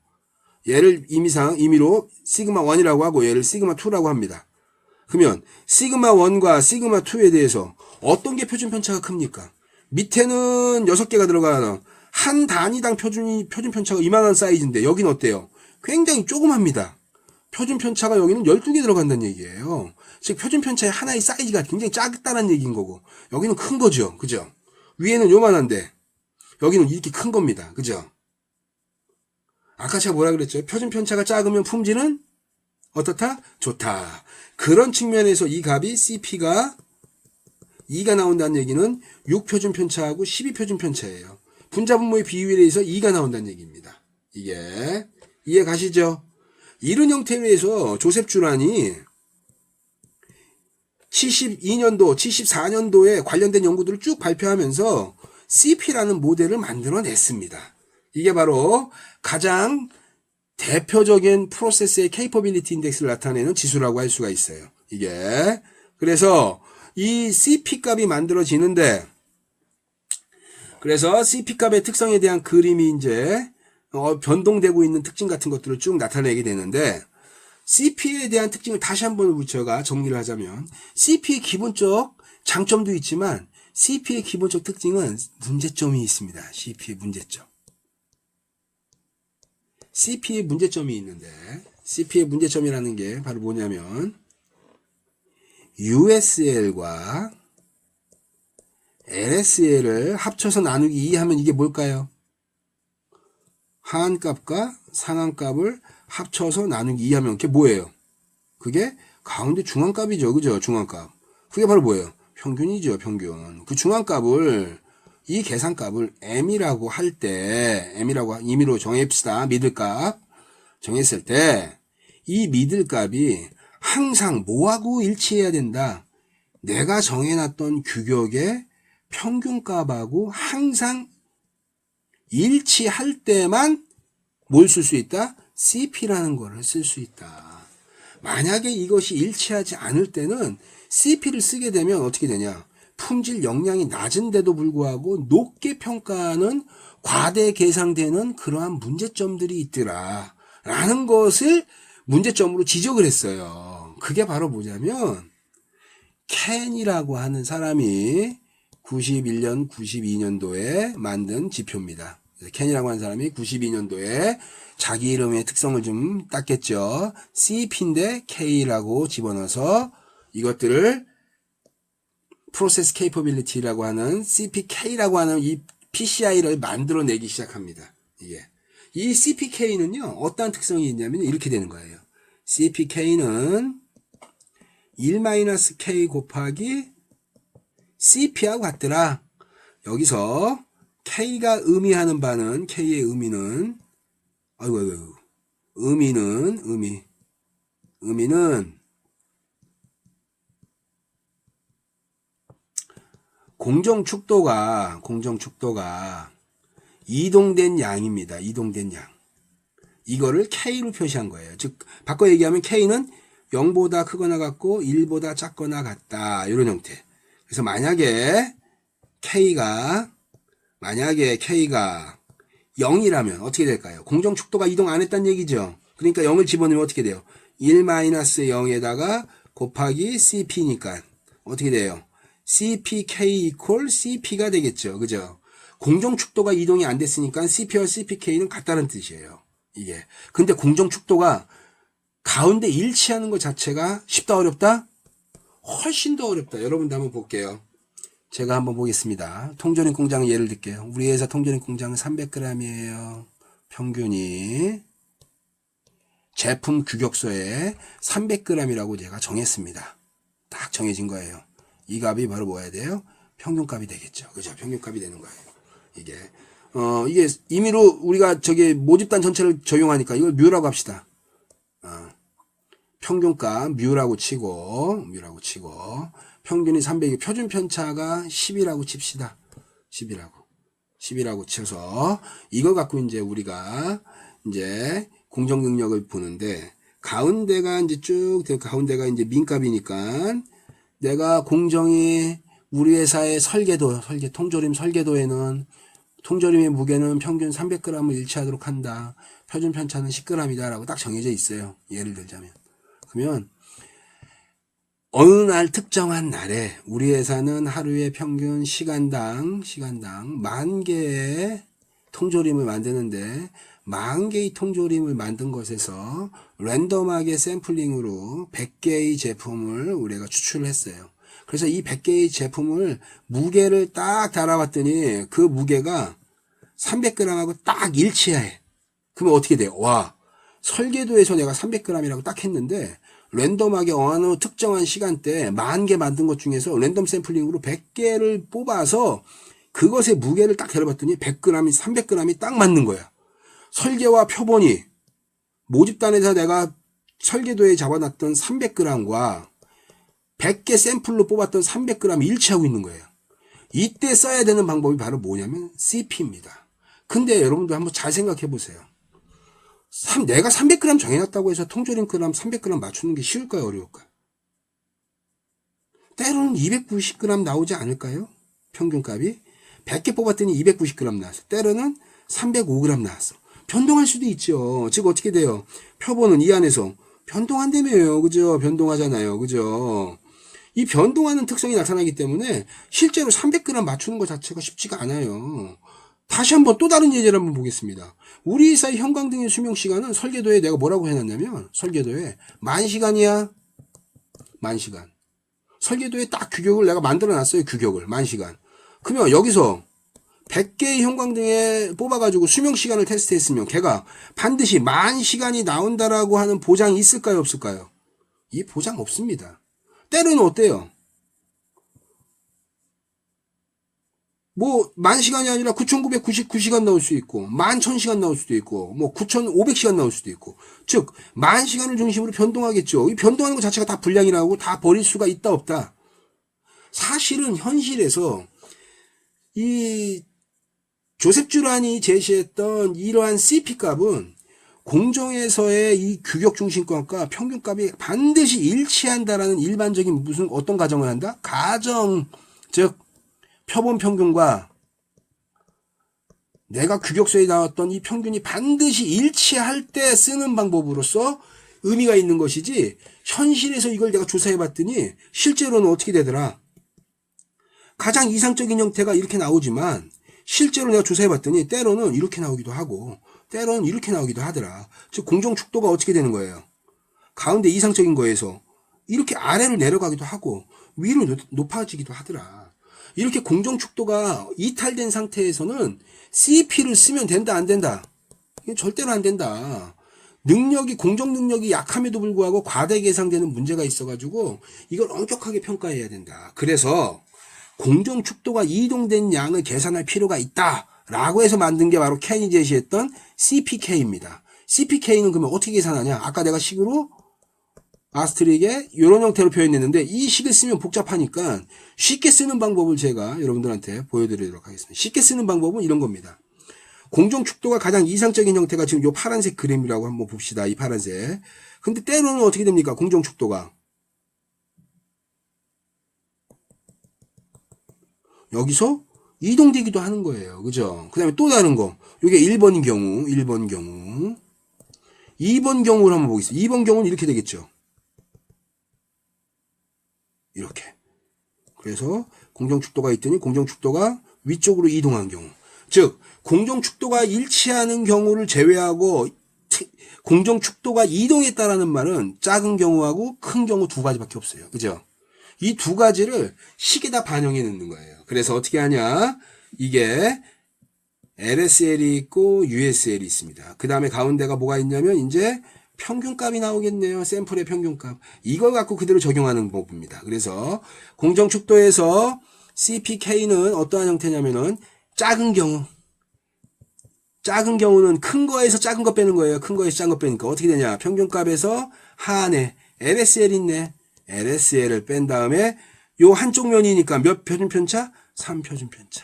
얘를 임의로 시그마 1이라고 하고 얘를 시그마 2라고 합니다. 그러면 시그마 1과 시그마 2에 대해서 어떤 게 표준 편차가 큽니까? 밑에는 6개가 들어가는 한 단위당 표준 편차가 이만한 사이즈인데 여기는 어때요? 굉장히 조그맣니다. 표준 편차가 여기는 12개 들어간다는 얘기예요. 즉 표준 편차의 하나의 사이즈가 굉장히 작다는 얘기인 거고 여기는 큰 거죠. 그죠? 위에는 요만한데 여기는 이렇게 큰 겁니다. 그죠? 아까 제가 뭐라 그랬죠? 표준 편차가 작으면 품질은 어떻다? 좋다. 그런 측면에서 이 값이 CP가 2가 나온다는 얘기는 6표준 편차하고 12표준 편차예요. 분자분모의 비율에 의해서 2가 나온다는 얘기입니다. 이게 이해 가시죠? 이런 형태에서 조셉 주란이 72년도, 74년도에 관련된 연구들을 쭉 발표하면서 CP라는 모델을 만들어냈습니다. 이게 바로 가장 대표적인 프로세스의 케이퍼빌리티 인덱스를 나타내는 지수라고 할 수가 있어요. 이게 그래서 이 CP 값이 만들어지는데 그래서 CP 값의 특성에 대한 그림이 이제 변동되고 있는 특징 같은 것들을 쭉 나타내게 되는데 CP에 대한 특징을 다시 한번 제가 정리를 하자면 CP의 기본적 장점도 있지만 CP의 기본적 특징은 문제점이 있습니다. CP의 문제점. CP의 문제점이 있는데 CP의 문제점이라는 게 바로 뭐냐면 USL과 LSL을 합쳐서 나누기 2 하면 이게 뭘까요? 하한값과 상한값을 합쳐서 나누기 2 하면 그게 뭐예요? 그게 가운데 중앙값이죠. 그죠? 중앙값. 그게 바로 뭐예요? 평균이죠. 평균. 그 중앙값을 이 계산값을 M이라고 할 때 M이라고 임의로 정합시다. 미들값 정했을 때 이 미들값이 항상 뭐하고 일치해야 된다. 내가 정해놨던 규격의 평균값하고 항상 일치할 때만 뭘 쓸 수 있다? CP라는 거를 쓸 수 있다. 만약에 이것이 일치하지 않을 때는 CP를 쓰게 되면 어떻게 되냐? 품질 역량이 낮은데도 불구하고 높게 평가하는 과대 계상되는 그러한 문제점들이 있더라. 라는 것을 문제점으로 지적을 했어요. 그게 바로 뭐냐면 켄이라고 하는 사람이 91년, 92년도에 만든 지표입니다. 켄이라고 하는 사람이 92년도에 자기 이름의 특성을 좀 땄겠죠. CP인데 K라고 집어넣어서 이것들을 프로세스 케이퍼빌리티라고 하는 CPK라고 하는 이 PCI를 만들어내기 시작합니다. 이게. 이 CPK는요, 어떠한 특성이 있냐면 이렇게 되는 거예요. CPK는 1-K 곱하기 CP하고 같더라. 여기서 K가 의미하는 바는, K의 의미는, 의미는 공정 축도가 이동된 양입니다. 이동된 양. 이거를 K로 표시한 거예요. 즉 바꿔 얘기하면 K는 0보다 크거나 같고 1보다 작거나 같다. 이런 형태. 그래서 만약에 K가 0이라면 어떻게 될까요? 공정 축도가 이동 안 했다는 얘기죠. 그러니까 0을 집어넣으면 어떻게 돼요? 1-0에다가 곱하기 CP니까 어떻게 돼요? CPK equal CP가 되겠죠. 그죠? 공정 축도가 이동이 안 됐으니까 CP와 CPK는 같다는 뜻이에요. 이게. 근데 공정 축도가 가운데 일치하는 것 자체가 쉽다 어렵다? 훨씬 더 어렵다. 여러분도 한번 볼게요. 제가 한번 보겠습니다. 통조림 공장 예를 들게요. 우리 회사 통조림 공장은 300g이에요. 평균이 제품 규격서에 300g이라고 제가 정했습니다. 딱 정해진 거예요. 이 값이 바로 뭐야 돼요? 평균값이 되겠죠. 그죠? 평균값이 되는 거예요. 이게 임의로 우리가 모집단 전체를 적용하니까 이걸 뮤라고 합시다. 평균값 뮤라고 치고 평균이 300이 표준 편차가 10이라고 칩시다. 10이라고 쳐서 이거 갖고 이제 우리가 이제 공정 능력을 보는데 가운데가 가운데가 이제 민값이니까 내가 공정이 우리 회사의 통조림 설계도에는 통조림의 무게는 평균 300g을 일치하도록 한다. 표준 편차는 10g이다 라고 딱 정해져 있어요. 예를 들자면. 그러면 어느 날 특정한 날에 우리 회사는 하루에 평균 시간당 10,000개의 통조림을 만드는데 10,000개의 통조림을 만든 것에서 랜덤하게 샘플링으로 100개의 제품을 우리가 추출을 했어요. 그래서 이 100개의 제품을 무게를 딱 달아봤더니 그 무게가 300g하고 딱 일치해. 그러면 어떻게 돼요? 와, 설계도에서 내가 300g이라고 딱 했는데 랜덤하게 어느 특정한 시간대에 10,000개 만든 것 중에서 랜덤 샘플링으로 100개를 뽑아서 그것의 무게를 딱 데려봤더니 100g이 300g이 딱 맞는 거야. 설계와 표본이 모집단에서 내가 설계도에 잡아놨던 300g과 100개 샘플로 뽑았던 300g이 일치하고 있는 거예요. 이때 써야 되는 방법이 바로 뭐냐면 CP입니다. 근데 여러분들 한번 잘 생각해 보세요. 내가 300g 정해놨다고 해서 통조림 그램 300g 맞추는 게 쉬울까요? 어려울까요? 때로는 290g 나오지 않을까요? 평균값이 100개 뽑았더니 290g 나왔어. 때로는 305g 나왔어. 변동할 수도 있죠. 즉 어떻게 돼요? 표본은 이 안에서 변동한다며요. 그죠? 변동하잖아요. 그죠? 이 변동하는 특성이 나타나기 때문에 실제로 300g 맞추는 것 자체가 쉽지가 않아요. 다시 한번 또 다른 예제를 한번 보겠습니다. 우리 회사의 형광등의 수명시간은 설계도에 내가 뭐라고 해놨냐면 설계도에 10,000시간이야. 10,000시간. 설계도에 딱 규격을 내가 만들어놨어요. 규격을 10,000시간. 그러면 여기서 100개의 형광등에 뽑아가지고 수명시간을 테스트했으면 걔가 반드시 10,000시간이 나온다라고 하는 보장이 있을까요? 없을까요? 이 보장 없습니다. 때로는 어때요? 10,000시간이 아니라 9,999시간 나올 수 있고 11,000시간 나올 수도 있고 9,500시간 나올 수도 있고 즉 10,000시간을 중심으로 변동하겠죠. 이 변동하는 것 자체가 다 불량이라고 다 버릴 수가 있다 없다. 사실은 현실에서 이 조셉 주란이 제시했던 이러한 CP값은 공정에서의 이 규격 중심값과 평균값이 반드시 일치한다라는 일반적인 어떤 가정을 한다? 가정, 즉 표본 평균과 내가 규격서에 나왔던 이 평균이 반드시 일치할 때 쓰는 방법으로서 의미가 있는 것이지 현실에서 이걸 내가 조사해 봤더니 실제로는 어떻게 되더라? 가장 이상적인 형태가 이렇게 나오지만 실제로 내가 조사해 봤더니 때로는 이렇게 나오기도 하고 때로는 이렇게 나오기도 하더라. 즉 공정 축도가 어떻게 되는 거예요? 가운데 이상적인 거에서 이렇게 아래로 내려가기도 하고 위로 높아지기도 하더라. 이렇게 공정 축도가 이탈된 상태에서는 CP를 쓰면 된다 안 된다? 이게 절대로 안 된다. 공정 능력이 약함에도 불구하고 과대 계상되는 문제가 있어가지고 이걸 엄격하게 평가해야 된다. 그래서 공정 축도가 이동된 양을 계산할 필요가 있다라고 해서 만든 게 바로 캔이 제시했던 CPK입니다. CPK는 그러면 어떻게 계산하냐? 아까 내가 식으로 아스트릭에 이런 형태로 표현했는데 이 식을 쓰면 복잡하니까 쉽게 쓰는 방법을 제가 여러분들한테 보여드리도록 하겠습니다. 쉽게 쓰는 방법은 이런 겁니다. 공정축도가 가장 이상적인 형태가 지금 요 파란색 그림이라고 한번 봅시다. 이 파란색. 근데 때로는 어떻게 됩니까? 공정축도가. 여기서 이동되기도 하는 거예요. 그죠? 그 다음에 또 다른 거. 요게 1번인 경우, 1번 경우. 2번 경우를 한번 보겠습니다. 2번 경우는 이렇게 되겠죠. 이렇게. 그래서 공정축도가 있더니 공정축도가 위쪽으로 이동한 경우. 즉, 공정축도가 일치하는 경우를 제외하고 공정축도가 이동했다라는 말은 작은 경우하고 큰 경우 두 가지밖에 없어요. 그죠? 이 두 가지를 식에다 반영해 놓는 거예요. 그래서 어떻게 하냐? 이게 LSL이 있고 USL이 있습니다. 그 다음에 가운데가 뭐가 있냐면 이제 평균값이 나오겠네요. 샘플의 평균값. 이걸 갖고 그대로 적용하는 법입니다. 그래서 공정축도에서 CPK는 어떠한 형태냐면은 작은 경우는 큰 거에서 작은 거 빼는 거예요. 큰 거에서 작은 거 빼니까 어떻게 되냐? 평균값에서 하안에 LSL 있네. LSL을 뺀 다음에 요 한쪽 면이니까 몇 표준편차? 3표준편차.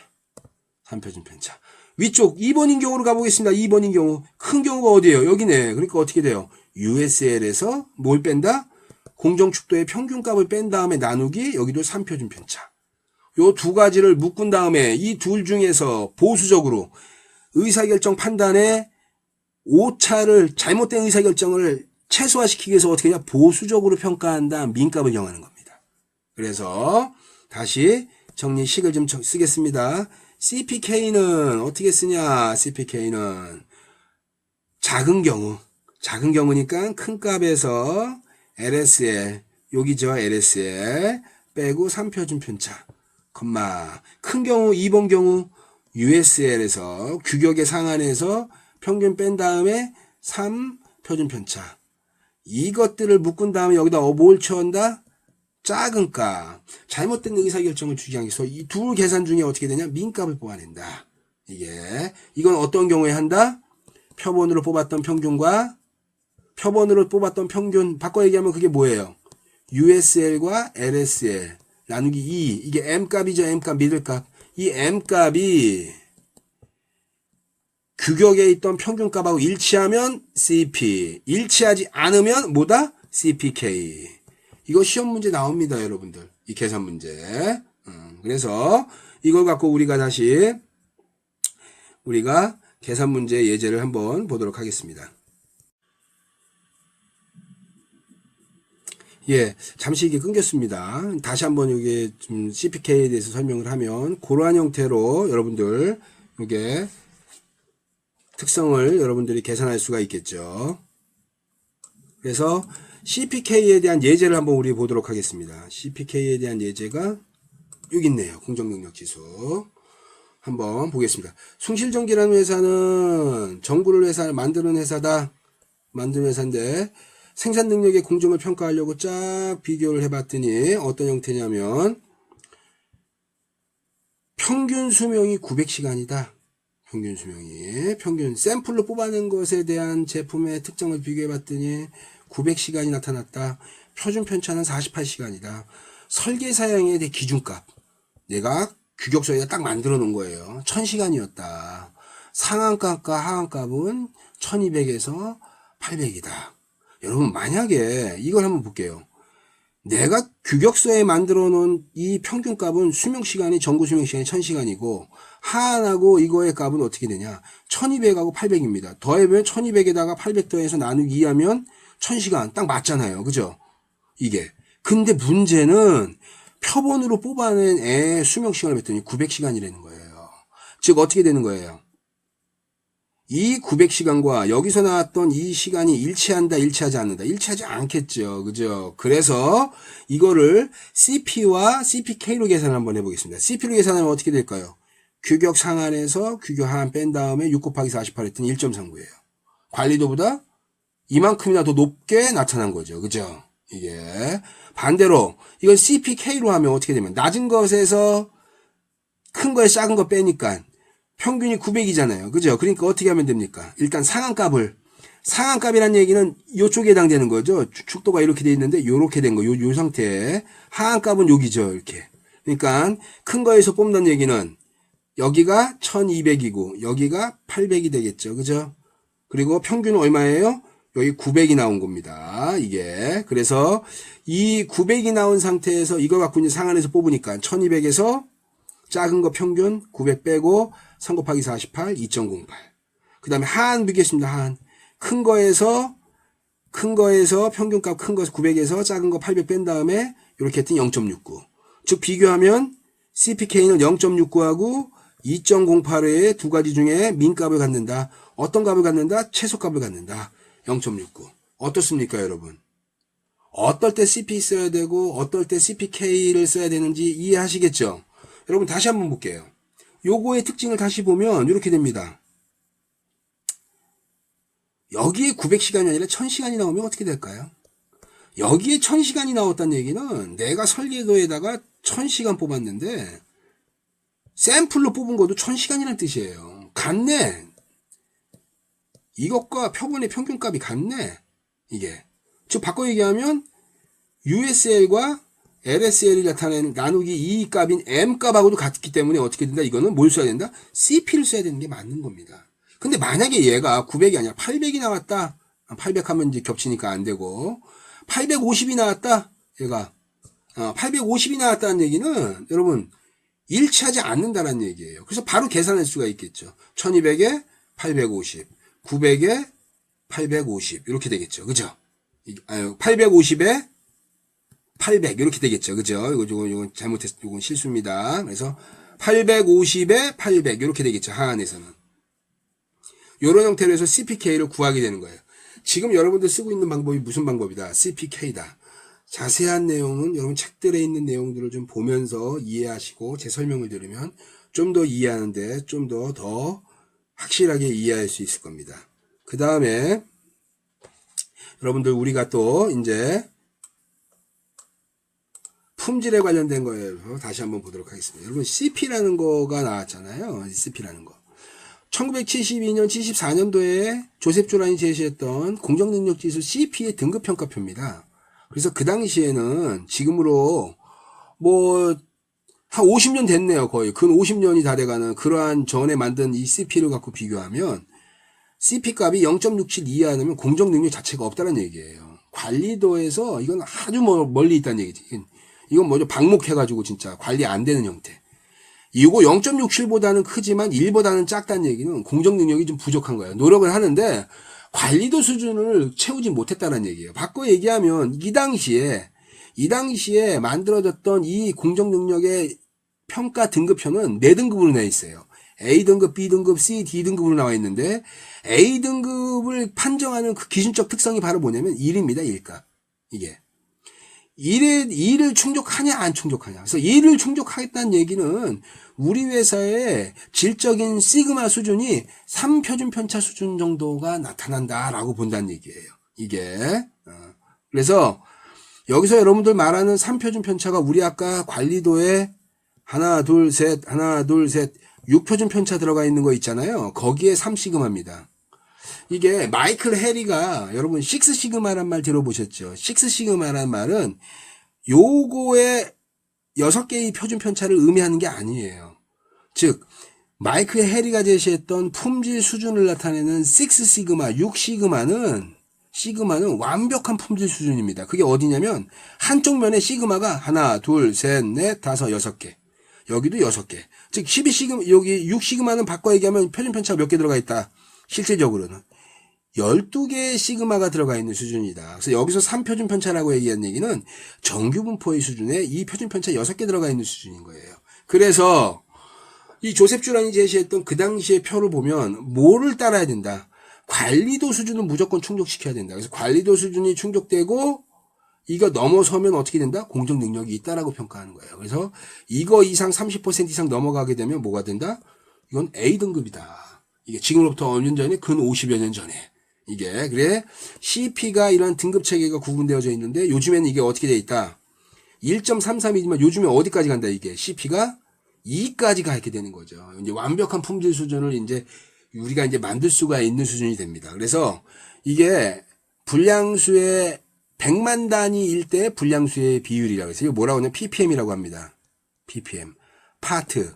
3표준편차. 위쪽 2번인 경우로 가보겠습니다. 2번인 경우. 큰 경우가 어디예요? 여기네. 그러니까 어떻게 돼요? USL에서 뭘 뺀다? 공정축도의 평균값을 뺀 다음에 나누기 여기도 3표준편차. 요 두 가지를 묶은 다음에 이 둘 중에서 보수적으로 의사결정 판단에 오차를 잘못된 의사결정을 최소화시키기 위해서 어떻게 하냐? 보수적으로 평가한다. 민값을 정하는 겁니다. 그래서 다시 정리식을 좀 쓰겠습니다. CPK는 어떻게 쓰냐? CPK는 작은 경우니까 큰 값에서 LSL, 여기죠. LSL 빼고 3표준편차, 큰 경우 2번 경우 USL에서 규격의 상한에서 평균 뺀 다음에 3표준편차. 이것들을 묶은 다음에 여기다 뭘 채운다? 작은 값. 잘못된 의사결정을 주지 않기 위해서 이 둘 계산 중에 어떻게 되냐? 민값을 뽑아낸다. 이건 어떤 경우에 한다? 표본으로 뽑았던 평균과 표본으로 뽑았던 평균, 바꿔 얘기하면 그게 뭐예요? USL과 LSL 나누기 2. 이게 M값이죠. M값, 미들값. 이 M값이 규격에 있던 평균값하고 일치하면 CP, 일치하지 않으면 뭐다? CPK. 이거 시험 문제 나옵니다, 여러분들. 이 계산 문제. 그래서 이걸 갖고 우리가 계산 문제 예제를 한번 보도록 하겠습니다. 예, 잠시 이게 끊겼습니다. 다시 한번 이게 좀 CPK에 대해서 설명을 하면 그러한 형태로 여러분들 이게 특성을 여러분들이 계산할 수가 있겠죠. 그래서 CPK에 대한 예제를 한번 우리 보도록 하겠습니다. CPK에 대한 예제가 여기 있네요. 공정능력지수. 한번 보겠습니다. 숭실전기라는 회사는 전구를 만드는 회사다. 만드는 회사인데 생산 능력의 공정을 평가하려고 쫙 비교를 해봤더니 어떤 형태냐면 평균 수명이 900시간이다. 평균 샘플로 뽑아낸 것에 대한 제품의 특성을 비교해봤더니 900시간이 나타났다. 표준 편차는 48시간이다. 설계 사양에 대해 기준값. 내가 규격서에다 딱 만들어 놓은 거예요. 1000시간이었다. 상한값과 하한값은 1200에서 800이다. 여러분 만약에 이걸 한번 볼게요. 내가 규격서에 만들어 놓은 이 평균값은 수명시간이 전구 수명시간이 1000시간이고 하한하고 이거의 값은 어떻게 되냐 1200하고 800입니다. 더해보면 1200에다가 800 더해서 나누기 2하면 1000시간 딱 맞잖아요. 그죠? 이게 근데 문제는 표본으로 뽑아낸 애의 수명시간을 했더니 900시간이라는 거예요. 즉 어떻게 되는 거예요? 이 900시간과 여기서 나왔던 이 시간이 일치한다, 일치하지 않는다. 일치하지 않겠죠. 그죠? 그래서 이거를 CP와 CPK로 계산을 한번 해보겠습니다. CP로 계산하면 어떻게 될까요? 규격 상한에서 규격 하한 뺀 다음에 6 곱하기 48 했더니 1.39예요. 관리도보다 이만큼이나 더 높게 나타난 거죠. 그죠? 이게. 반대로 이건 CPK로 하면 어떻게 되면 낮은 것에서 큰 거에 작은 거 빼니까 평균이 900이잖아요. 그죠? 그러니까 어떻게 하면 됩니까? 일단 상한값이란 얘기는 요쪽에 해당되는 거죠. 축도가 이렇게 돼 있는데 요렇게 된 거, 요 상태. 하한값은 여기죠. 이렇게. 그러니까 큰 거에서 뽑는 얘기는 여기가 1200이고 여기가 800이 되겠죠. 그죠? 그리고 평균은 얼마예요? 여기 900이 나온 겁니다. 이게. 그래서 이 900이 나온 상태에서 이걸 갖고 이제 상한에서 뽑으니까 1200에서 작은 거 평균 900 빼고 3 곱하기 48 2.08. 그 다음에 하한 비교했습니다. 하한. 큰 거에서 평균값 큰 거 900에서 작은 거 800 뺀 다음에 이렇게 했더니 0.69. 즉 비교하면 CPK는 0.69하고 2.08의 두 가지 중에 민값을 갖는다. 어떤 값을 갖는다? 최소값을 갖는다. 0.69. 어떻습니까, 여러분? 어떨 때 CP 써야 되고 어떨 때 CPK를 써야 되는지 이해하시겠죠? 여러분 다시 한번 볼게요. 요거의 특징을 다시 보면 이렇게 됩니다. 여기에 900시간이 아니라 1000시간이 나오면 어떻게 될까요? 여기에 1000시간이 나왔다는 얘기는 내가 설계도에다가 1000시간 뽑았는데 샘플로 뽑은 것도 1000시간이라는 뜻이에요. 같네. 이것과 표본의 평균값이 같네. 이게. 즉 바꿔 얘기하면 USL과 LSL이 나타내는 나누기 2 값인 M 값하고도 같기 때문에 어떻게 된다? 이거는 뭘 써야 된다? CP를 써야 되는 게 맞는 겁니다. 근데 만약에 얘가 900이 아니라 800이 나왔다. 800 하면 이제 겹치니까 안 되고 850이 나왔다. 얘가 850이 나왔다는 얘기는 여러분 일치하지 않는다는 얘기예요. 그래서 바로 계산할 수가 있겠죠. 1200에 850, 900에 850 이렇게 되겠죠. 그죠? 850에 800 이렇게 되겠죠. 그죠? 이거 잘못했, 이건 실수입니다. 그래서 850에 800 이렇게 되겠죠. 하한에서는. 이런 형태로 해서 CPK를 구하게 되는 거예요. 지금 여러분들 쓰고 있는 방법이 무슨 방법이다? CPK다. 자세한 내용은 여러분 책들에 있는 내용들을 좀 보면서 이해하시고 제 설명을 들으면 좀 더 이해하는데 좀 더 확실하게 이해할 수 있을 겁니다. 그 다음에 여러분들 우리가 또 이제 품질에 관련된 거에서 다시 한번 보도록 하겠습니다. 여러분 CP라는 거가 나왔잖아요. CP라는 거. 1972년, 74년도에 조셉 조란이 제시했던 공정능력지수 CP의 등급평가표입니다. 그래서 그 당시에는 지금으로 한 50년 됐네요. 거의 근 50년이 다 돼가는 그러한 전에 만든 이 CP를 갖고 비교하면 CP 값이 0.67 이하면 공정능력 자체가 없다는 얘기예요. 관리도에서 이건 아주 멀리 있다는 얘기지. 이건 뭐죠? 방목해가지고 진짜 관리 안 되는 형태. 이거 0.67보다는 크지만 1보다는 작다는 얘기는 공정 능력이 좀 부족한 거예요. 노력을 하는데 관리도 수준을 채우지 못했다는 얘기예요. 바꿔 얘기하면 이 당시에 만들어졌던 이 공정 능력의 평가 등급표는 4등급으로 나와 있어요. A등급, B등급, C, D등급으로 나와 있는데 A등급을 판정하는 그 기준적 특성이 바로 뭐냐면 1입니다. 1값. 이게. 1을 충족하냐 안 충족하냐. 그래서 1을 충족하겠다는 얘기는 우리 회사의 질적인 시그마 수준이 3표준 편차 수준 정도가 나타난다라고 본다는 얘기예요. 이게. 그래서 여기서 여러분들 말하는 3표준 편차가 우리 아까 관리도에 하나 둘 셋 6표준 편차 들어가 있는 거 있잖아요. 거기에 3시그마입니다. 이게 마이클 해리가 여러분 6시그마란 말 들어보셨죠? 6시그마란 말은 요거의 6개의 표준 편차를 의미하는 게 아니에요. 즉 마이클 해리가 제시했던 품질 수준을 나타내는 6시그마, 6시그마는 완벽한 품질 수준입니다. 그게 어디냐면 한쪽 면에 시그마가 하나, 둘, 셋, 넷, 다섯, 6개. 여기도 6개. 즉 12시그마, 여기 6시그마는 바꿔 얘기하면 표준 편차가 몇 개 들어가 있다. 실질적으로는 12개의 시그마가 들어가 있는 수준이다. 그래서 여기서 3표준 편차라고 얘기한 얘기는 정규 분포의 수준에 이 표준 편차 6개 들어가 있는 수준인 거예요. 그래서 이 조셉 주란이 제시했던 그 당시의 표를 보면 뭐를 따라야 된다. 관리도 수준은 무조건 충족시켜야 된다. 그래서 관리도 수준이 충족되고 이거 넘어서면 어떻게 된다? 공정 능력이 있다라고 평가하는 거예요. 그래서 이거 이상 30% 이상 넘어가게 되면 뭐가 된다? 이건 A등급이다. 이게 지금으로부터 몇 년 전에 근 50여 년 전에 이게 그래 CP가 이런 등급 체계가 구분되어져 있는데 요즘에는 이게 어떻게 돼 있다? 1.33이지만 요즘에 어디까지 간다 이게 CP가 2까지 가게 되는 거죠. 이제 완벽한 품질 수준을 이제 우리가 이제 만들 수가 있는 수준이 됩니다. 그래서 이게 불량수의 100만 단위일 때 불량수의 비율이라고 해서 이거 뭐라고 하냐면 ppm이라고 합니다. ppm 파트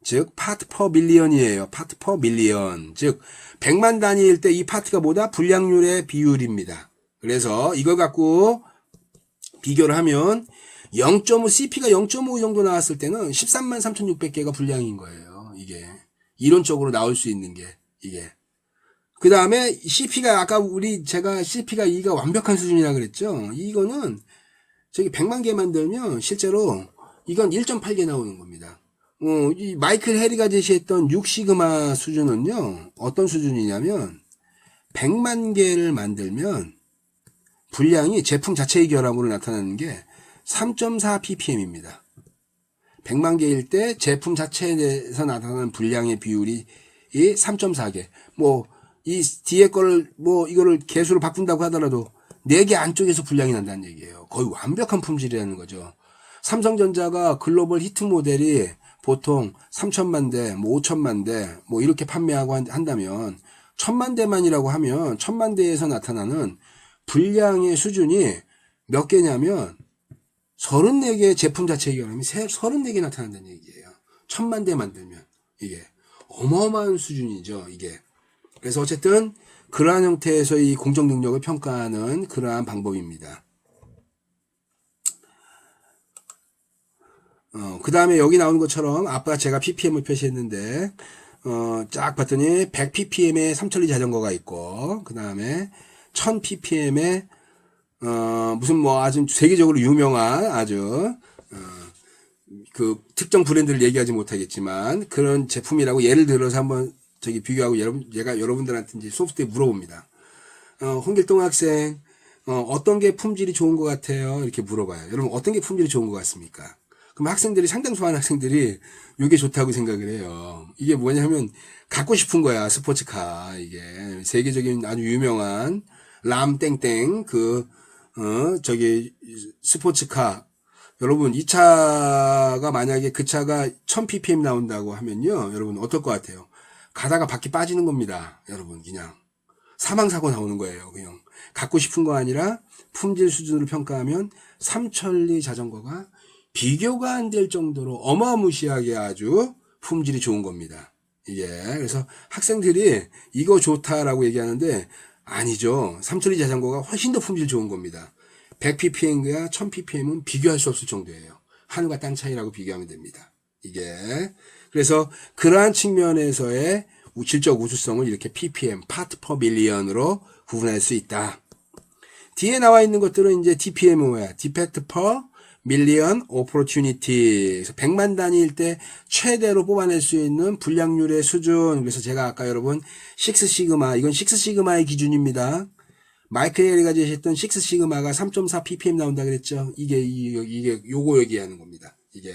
즉 파트 퍼 밀리언이에요. 파트 퍼 밀리언. 즉 100만 단위일 때 이 파트가 뭐다? 불량률의 비율입니다. 그래서 이걸 갖고 비교를 하면 0.5 CP가 0.5 정도 나왔을 때는 13만 3,600개가 불량인 거예요. 이게 이론적으로 나올 수 있는 게 이게. 그 다음에 CP가 아까 제가 CP가 2가 완벽한 수준이라 그랬죠. 이거는 저기 100만 개 만들면 실제로 이건 1.8개 나오는 겁니다. 이 마이클 해리가 제시했던 6시그마 수준은요, 어떤 수준이냐면 100만 개를 만들면 분량이 제품 자체의 결함으로 나타나는 게 3.4 ppm입니다. 100만 개일 때 제품 자체에서 나타나는 분량의 비율이 3.4개. 이 뒤에 거를 이거를 개수로 바꾼다고 하더라도 4개 안쪽에서 분량이 난다는 얘기예요. 거의 완벽한 품질이라는 거죠. 삼성전자가 글로벌 히트 모델이 보통 3천만 대, 5천만 대, 이렇게 판매하고 한다면 1,000만 대만이라고 하면 1,000만 대에서 나타나는 분량의 수준이 몇 개냐면 34개의 제품 자체의 결함이 34개 나타난다는 얘기예요. 1,000만 대 만들면 이게 어마어마한 수준이죠. 이게. 그래서 어쨌든 그러한 형태에서 이 공정 능력을 평가하는 그러한 방법입니다. 그 다음에 여기 나오는 것처럼 아까 제가 ppm을 표시했는데 쫙 봤더니 100ppm의 삼천리 자전거가 있고 그 다음에 1000ppm의 무슨 아주 세계적으로 유명한 아주 그 특정 브랜드를 얘기하지 못하겠지만 그런 제품이라고 예를 들어서 한번 저기 비교하고 얘가 여러분들한테 이제 소프트에 물어봅니다. 홍길동 학생 어떤 게 품질이 좋은 것 같아요? 이렇게 물어봐요. 여러분 어떤 게 품질이 좋은 것 같습니까? 그럼 학생들이 상당수 많은 학생들이 이게 좋다고 생각을 해요. 이게 뭐냐면 갖고 싶은 거야. 스포츠카 이게 세계적인 아주 유명한 람 땡땡 저기 스포츠카 여러분 이 차가 만약에 그 차가 1000ppm 나온다고 하면요. 여러분 어떨 것 같아요? 가다가 바퀴 빠지는 겁니다. 여러분 그냥 사망사고 나오는 거예요. 그냥 갖고 싶은 거 아니라 품질 수준으로 평가하면 삼천리 자전거가 비교가 안 될 정도로 어마무시하게 아주 품질이 좋은 겁니다. 이게 그래서 학생들이 이거 좋다라고 얘기하는데 아니죠. 삼천리 자전거가 훨씬 더 품질 좋은 겁니다. 100ppm과 1000ppm은 비교할 수 없을 정도예요. 하늘과 땅 차이라고 비교하면 됩니다. 이게 그래서 그러한 측면에서의 질적 우수성을 이렇게 ppm, part per million으로 구분할 수 있다. 뒤에 나와 있는 것들은 이제 DPM은 뭐야? defect per million opportunity. 그래서 100만 단위일 때 최대로 뽑아낼 수 있는 불량률의 수준. 그래서 제가 아까 여러분 6시그마, 이건 6시그마의 기준입니다. 마이클 해리가 제시했던 6시그마가 3.4 ppm 나온다 그랬죠. 이게 요거 얘기하는 겁니다. 이게.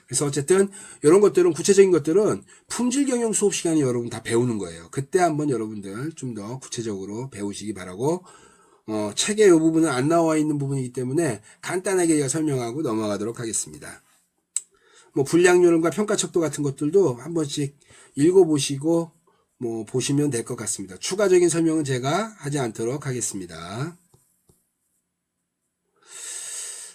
그래서 어쨌든 이런 것들은 구체적인 것들은 품질 경영 수업 시간에 여러분 다 배우는 거예요. 그때 한번 여러분들 좀 더 구체적으로 배우시기 바라고 책에 이 부분은 안 나와 있는 부분이기 때문에 간단하게 제가 설명하고 넘어가도록 하겠습니다. 불량률과 평가 척도 같은 것들도 한 번씩 읽어보시고 보시면 될 것 같습니다. 추가적인 설명은 제가 하지 않도록 하겠습니다.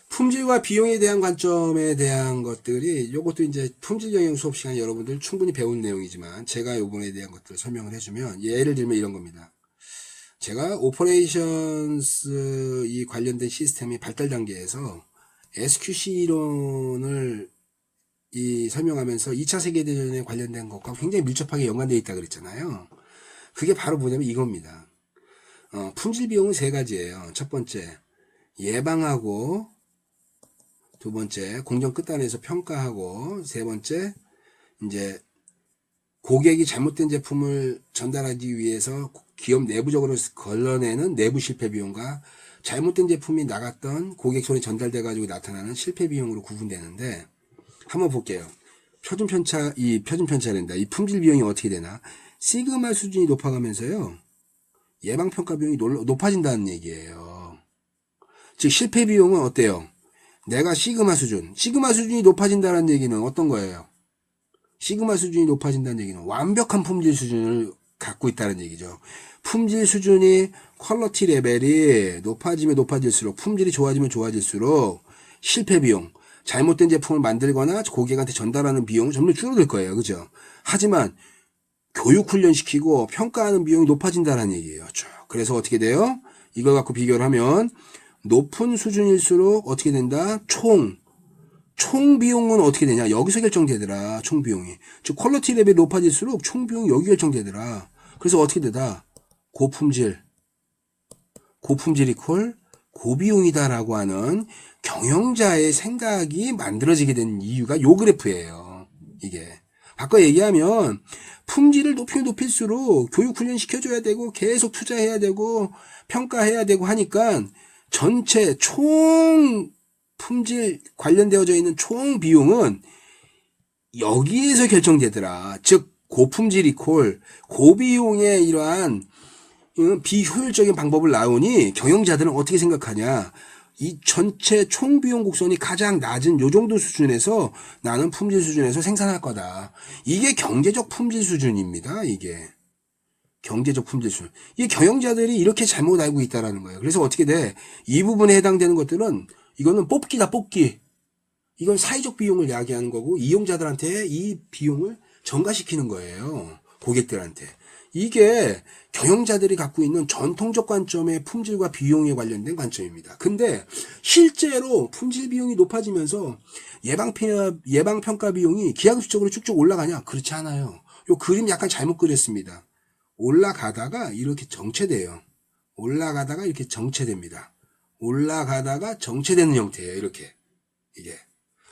품질과 비용에 대한 관점에 대한 것들이 이것도 이제 품질 경영 수업 시간에 여러분들 충분히 배운 내용이지만 제가 요번에 대한 것들을 설명을 해주면 예를 들면 이런 겁니다. 제가 오퍼레이션스 이 관련된 시스템이 발달 단계에서 SQC 이론을 설명하면서 2차 세계대전에 관련된 것과 굉장히 밀접하게 연관되어 있다 그랬잖아요. 그게 바로 뭐냐면 이겁니다. 품질 비용은 3가지예요. 첫 번째, 예방하고, 두 번째, 공정 끝단에서 평가하고, 세 번째, 이제 고객이 잘못된 제품을 전달하기 위해서 기업 내부적으로 걸러내는 내부 실패 비용과 잘못된 제품이 나갔던 고객 손에 전달돼 가지고 나타나는 실패 비용으로 구분되는데 한번 볼게요. 표준 편차된다. 이 품질 비용이 어떻게 되나? 시그마 수준이 높아가면서요. 예방 평가 비용이 높아진다는 얘기예요. 즉 실패 비용은 어때요? 내가 시그마 수준이 높아진다는 얘기는 어떤 거예요? 시그마 수준이 높아진다는 얘기는 완벽한 품질 수준을 갖고 있다는 얘기죠. 품질 수준이 퀄리티 레벨이 높아지면 높아질수록 품질이 좋아지면 좋아질수록 실패 비용, 잘못된 제품을 만들거나 고객한테 전달하는 비용은 점점 줄어들 거예요. 그죠? 하지만 교육 훈련시키고 평가하는 비용이 높아진다는 얘기예요. 쭉. 그래서 어떻게 돼요? 이걸 갖고 비교를 하면 높은 수준일수록 어떻게 된다? 총 비용은 어떻게 되냐? 여기서 결정되더라. 총 비용이. 즉 퀄리티 레벨이 높아질수록 총 비용이 여기 결정되더라. 그래서 어떻게 되다? 고품질 이퀄 고비용이다라고 하는 경영자의 생각이 만들어지게 된 이유가 요 그래프예요. 이게. 바꿔 얘기하면 품질을 높이면 높일수록 교육 훈련 시켜줘야 되고 계속 투자해야 되고 평가해야 되고 하니까 전체 총 품질 관련되어져 있는 총 비용은 여기에서 결정되더라. 즉 고품질 이퀄 고비용의 이러한 비효율적인 방법을 나오니 경영자들은 어떻게 생각하냐. 이 전체 총비용 곡선이 가장 낮은 요 정도 수준에서 나는 품질 수준에서 생산할 거다. 이게 경제적 품질 수준입니다. 이게 경제적 품질 수준. 이 경영자들이 이렇게 잘못 알고 있다라는 거예요. 그래서 어떻게 돼? 이 부분에 해당되는 것들은 이거는 뽑기다 뽑기. 이건 사회적 비용을 야기하는 거고 이용자들한테 이 비용을 전가시키는 거예요. 고객들한테. 이게 경영자들이 갖고 있는 전통적 관점의 품질과 비용에 관련된 관점입니다. 근데 실제로 품질 비용이 높아지면서 예방평가 비용이 기하급수적으로 쭉쭉 올라가냐? 그렇지 않아요. 요 그림 약간 잘못 그렸습니다. 올라가다가 이렇게 정체돼요. 올라가다가 이렇게 정체됩니다. 올라가다가 정체되는 형태예요. 이렇게. 이게.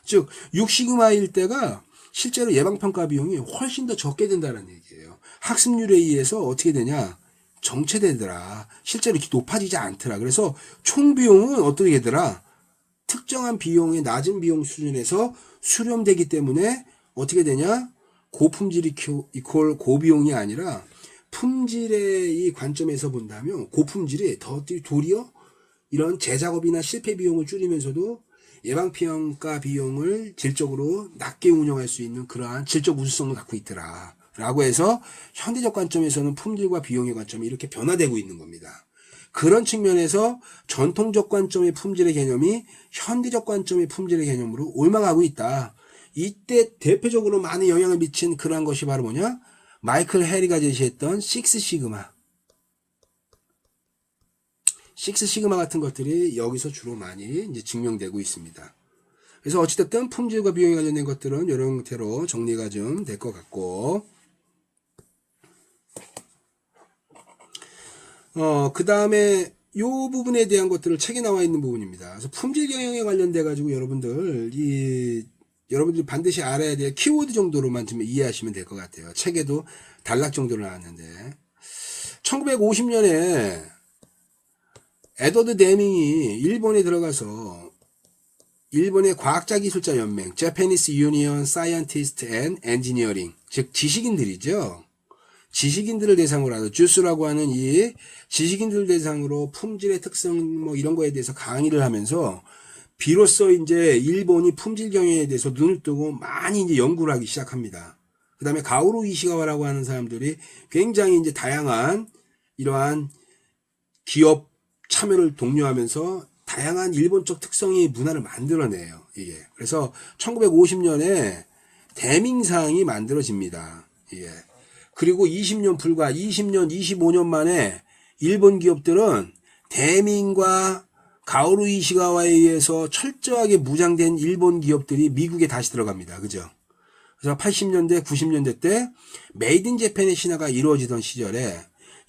즉 6시그마일 때가 실제로 예방평가 비용이 훨씬 더 적게 된다는 얘기예요. 학습률에 의해서 어떻게 되냐? 정체되더라. 실제로 이렇게 높아지지 않더라. 그래서 총 비용은 어떻게 되더라? 특정한 비용의 낮은 비용 수준에서 수렴되기 때문에 어떻게 되냐? 고품질 이퀄 고비용이 아니라 품질의 이 관점에서 본다면 고품질이 더 도리어 이런 재작업이나 실패 비용을 줄이면서도 예방평가 비용을 질적으로 낮게 운영할 수 있는 그러한 질적 우수성을 갖고 있더라. 라고 해서 현대적 관점에서는 품질과 비용의 관점이 이렇게 변화되고 있는 겁니다. 그런 측면에서 전통적 관점의 품질의 개념이 현대적 관점의 품질의 개념으로 옮아가고 있다. 이때 대표적으로 많은 영향을 미친 그러한 것이 바로 뭐냐? 마이클 해리가 제시했던 식스시그마 같은 것들이 여기서 주로 많이 이제 증명되고 있습니다. 그래서 어찌됐든 품질과 비용에 관련된 것들은 이런 형태로 정리가 좀 될 것 같고, 그 다음에 요 부분에 대한 것들을 책에 나와 있는 부분입니다. 그래서 품질 경영에 관련돼 가지고 여러분들이 반드시 알아야 될 키워드 정도로만 좀 이해하시면 될 것 같아요. 책에도 단락 정도로 나왔는데 1950년에 에드워드 데밍이 일본에 들어가서 일본의 과학자 기술자 연맹 Japanese Union Scientist and Engineering 즉 지식인들이죠. 지식인들을 대상으로 하는 주스라고 하는 이 지식인들 대상으로 품질의 특성 뭐 이런 거에 대해서 강의를 하면서 비로소 이제 일본이 품질 경영에 대해서 눈을 뜨고 많이 이제 연구를 하기 시작합니다. 그 다음에 가오루 이시가와라고 하는 사람들이 굉장히 이제 다양한 이러한 기업 참여를 독려하면서 다양한 일본적 특성의 문화를 만들어내요. 이게. 그래서 1950년에 대밍상이 만들어집니다. 이게. 그리고 불과 20년, 25년 만에 일본 기업들은 대밍과 가오루 이시가와에 의해서 철저하게 무장된 일본 기업들이 미국에 다시 들어갑니다. 그죠? 그래서 80년대, 90년대 때 메이드 인 재팬의 신화가 이루어지던 시절에